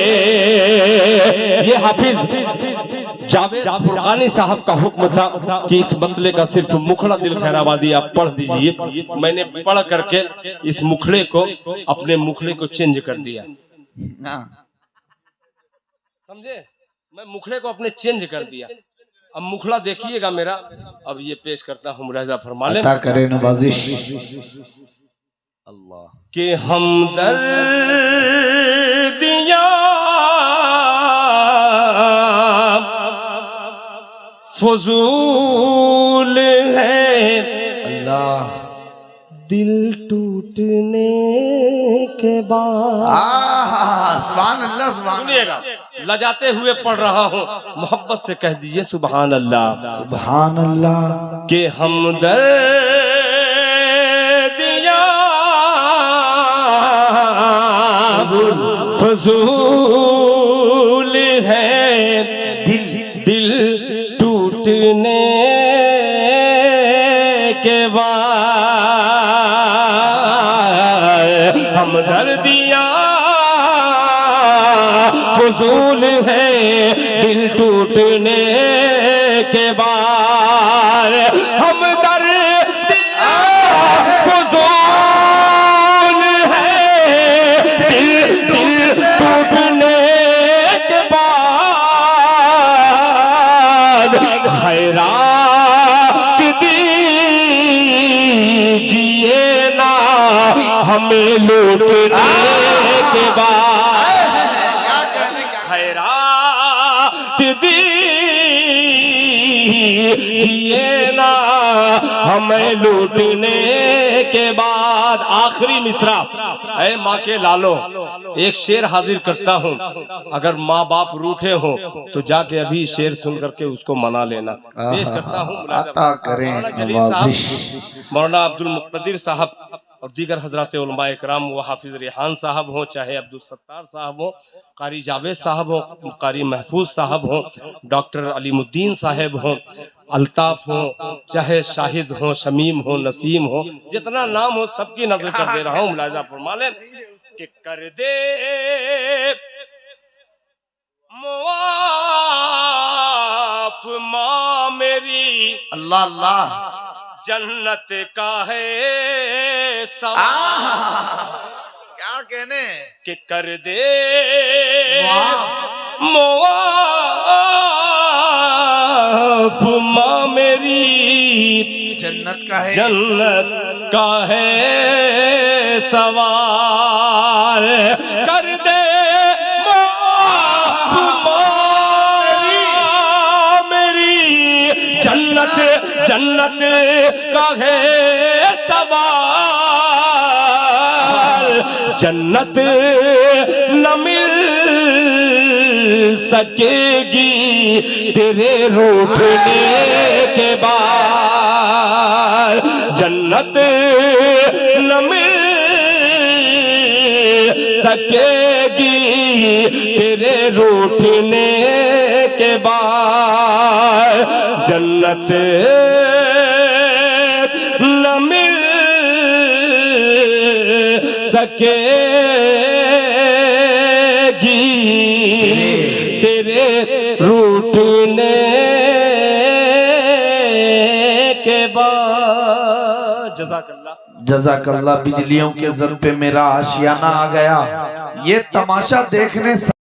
ये हाफिज जावेद फुरकानी साहब का हुक्म था कि इस मतले का सिर्फ मुखड़ा दिल खैराबादी आप पढ़ दीजिए। मैंने पढ़ करके इस मुखड़े को, अपने मुखड़े को चेंज कर दिया, समझे? मैं मुखड़े को अपने चेंज कर दिया। अब मुखड़ा देखिएगा मेरा। अब ये पेश करता हूँ, मुलाहिजा फरमा लें। अता करे नवाजिश अल्लाह के हमदर्दियाँ फजूल है, अल्लाह दिल टूटने के बाद। सुभान अल्लाह सुभान सुनिएगा, लजाते हुए पढ़ रहा हूँ, मोहब्बत से कह दीजिए सुभान अल्लाह। सुभान अल्लाह के हमदर्दियाँ फजूल है, दिल टूटने के बाद। हमदर्दियाँ फजूल है, दिल टूटने के बाद। हमदर्दियाँ फजूल है, दिल टूटने के बाद। खैरात दीजिए ना हमें लूटने के बाद। खैरात दीजिए ना हमें लूटने के बाद। आखिरी मिसरा, ऐ माँ के लालो, एक शेर हाजिर करता हूँ। अगर माँ बाप रूठे हो तो जाके अभी शेर सुन करके उसको मना लेना। पेश करता हूँ अता करें नवाजिश। मौलाना अब्दुल मुक्तदिर साहब और दीगर हजरात उलमा इकराम, वो हाफिज रेहान साहब हो, चाहे अब्दुल सत्तार साहब हो, कारी जावेद साहब हो, कारी महफूज साहब हो, डॉक्टर अलीमुद्दीन साहब हो, अल्ताफ हो, चाहे शाहिद हो, शमीम हो, नसीम हो, जितना नाम हो सबकी नजर कर दे रहा हूँ। मुलाहिजा फरमा लें कि कर दे मुआफ माँ मेरी, अल्लाह अल्लाह जन्नत का है सवाल। क्या कहने कि कर दे मुआफ माँ मेरी, जन्नत का है, जन्नत का है सवाल। कर दे मुआफ माँ मेरी, जन्नत जन्नत का है सवाल। जन्नत न मिल सकेगी तेरे रूठने के बाद। जन्नत न मिल सकेगी तेरे रूठने के बाद, जन्नत न मिल सकेगी तेरे रूठने के बाद। जज़ाकल्लाह। जज़ाकल्लाह। बिजलियों के ज़द पे मेरा आशियाना आ गया। ये तमाशा देखने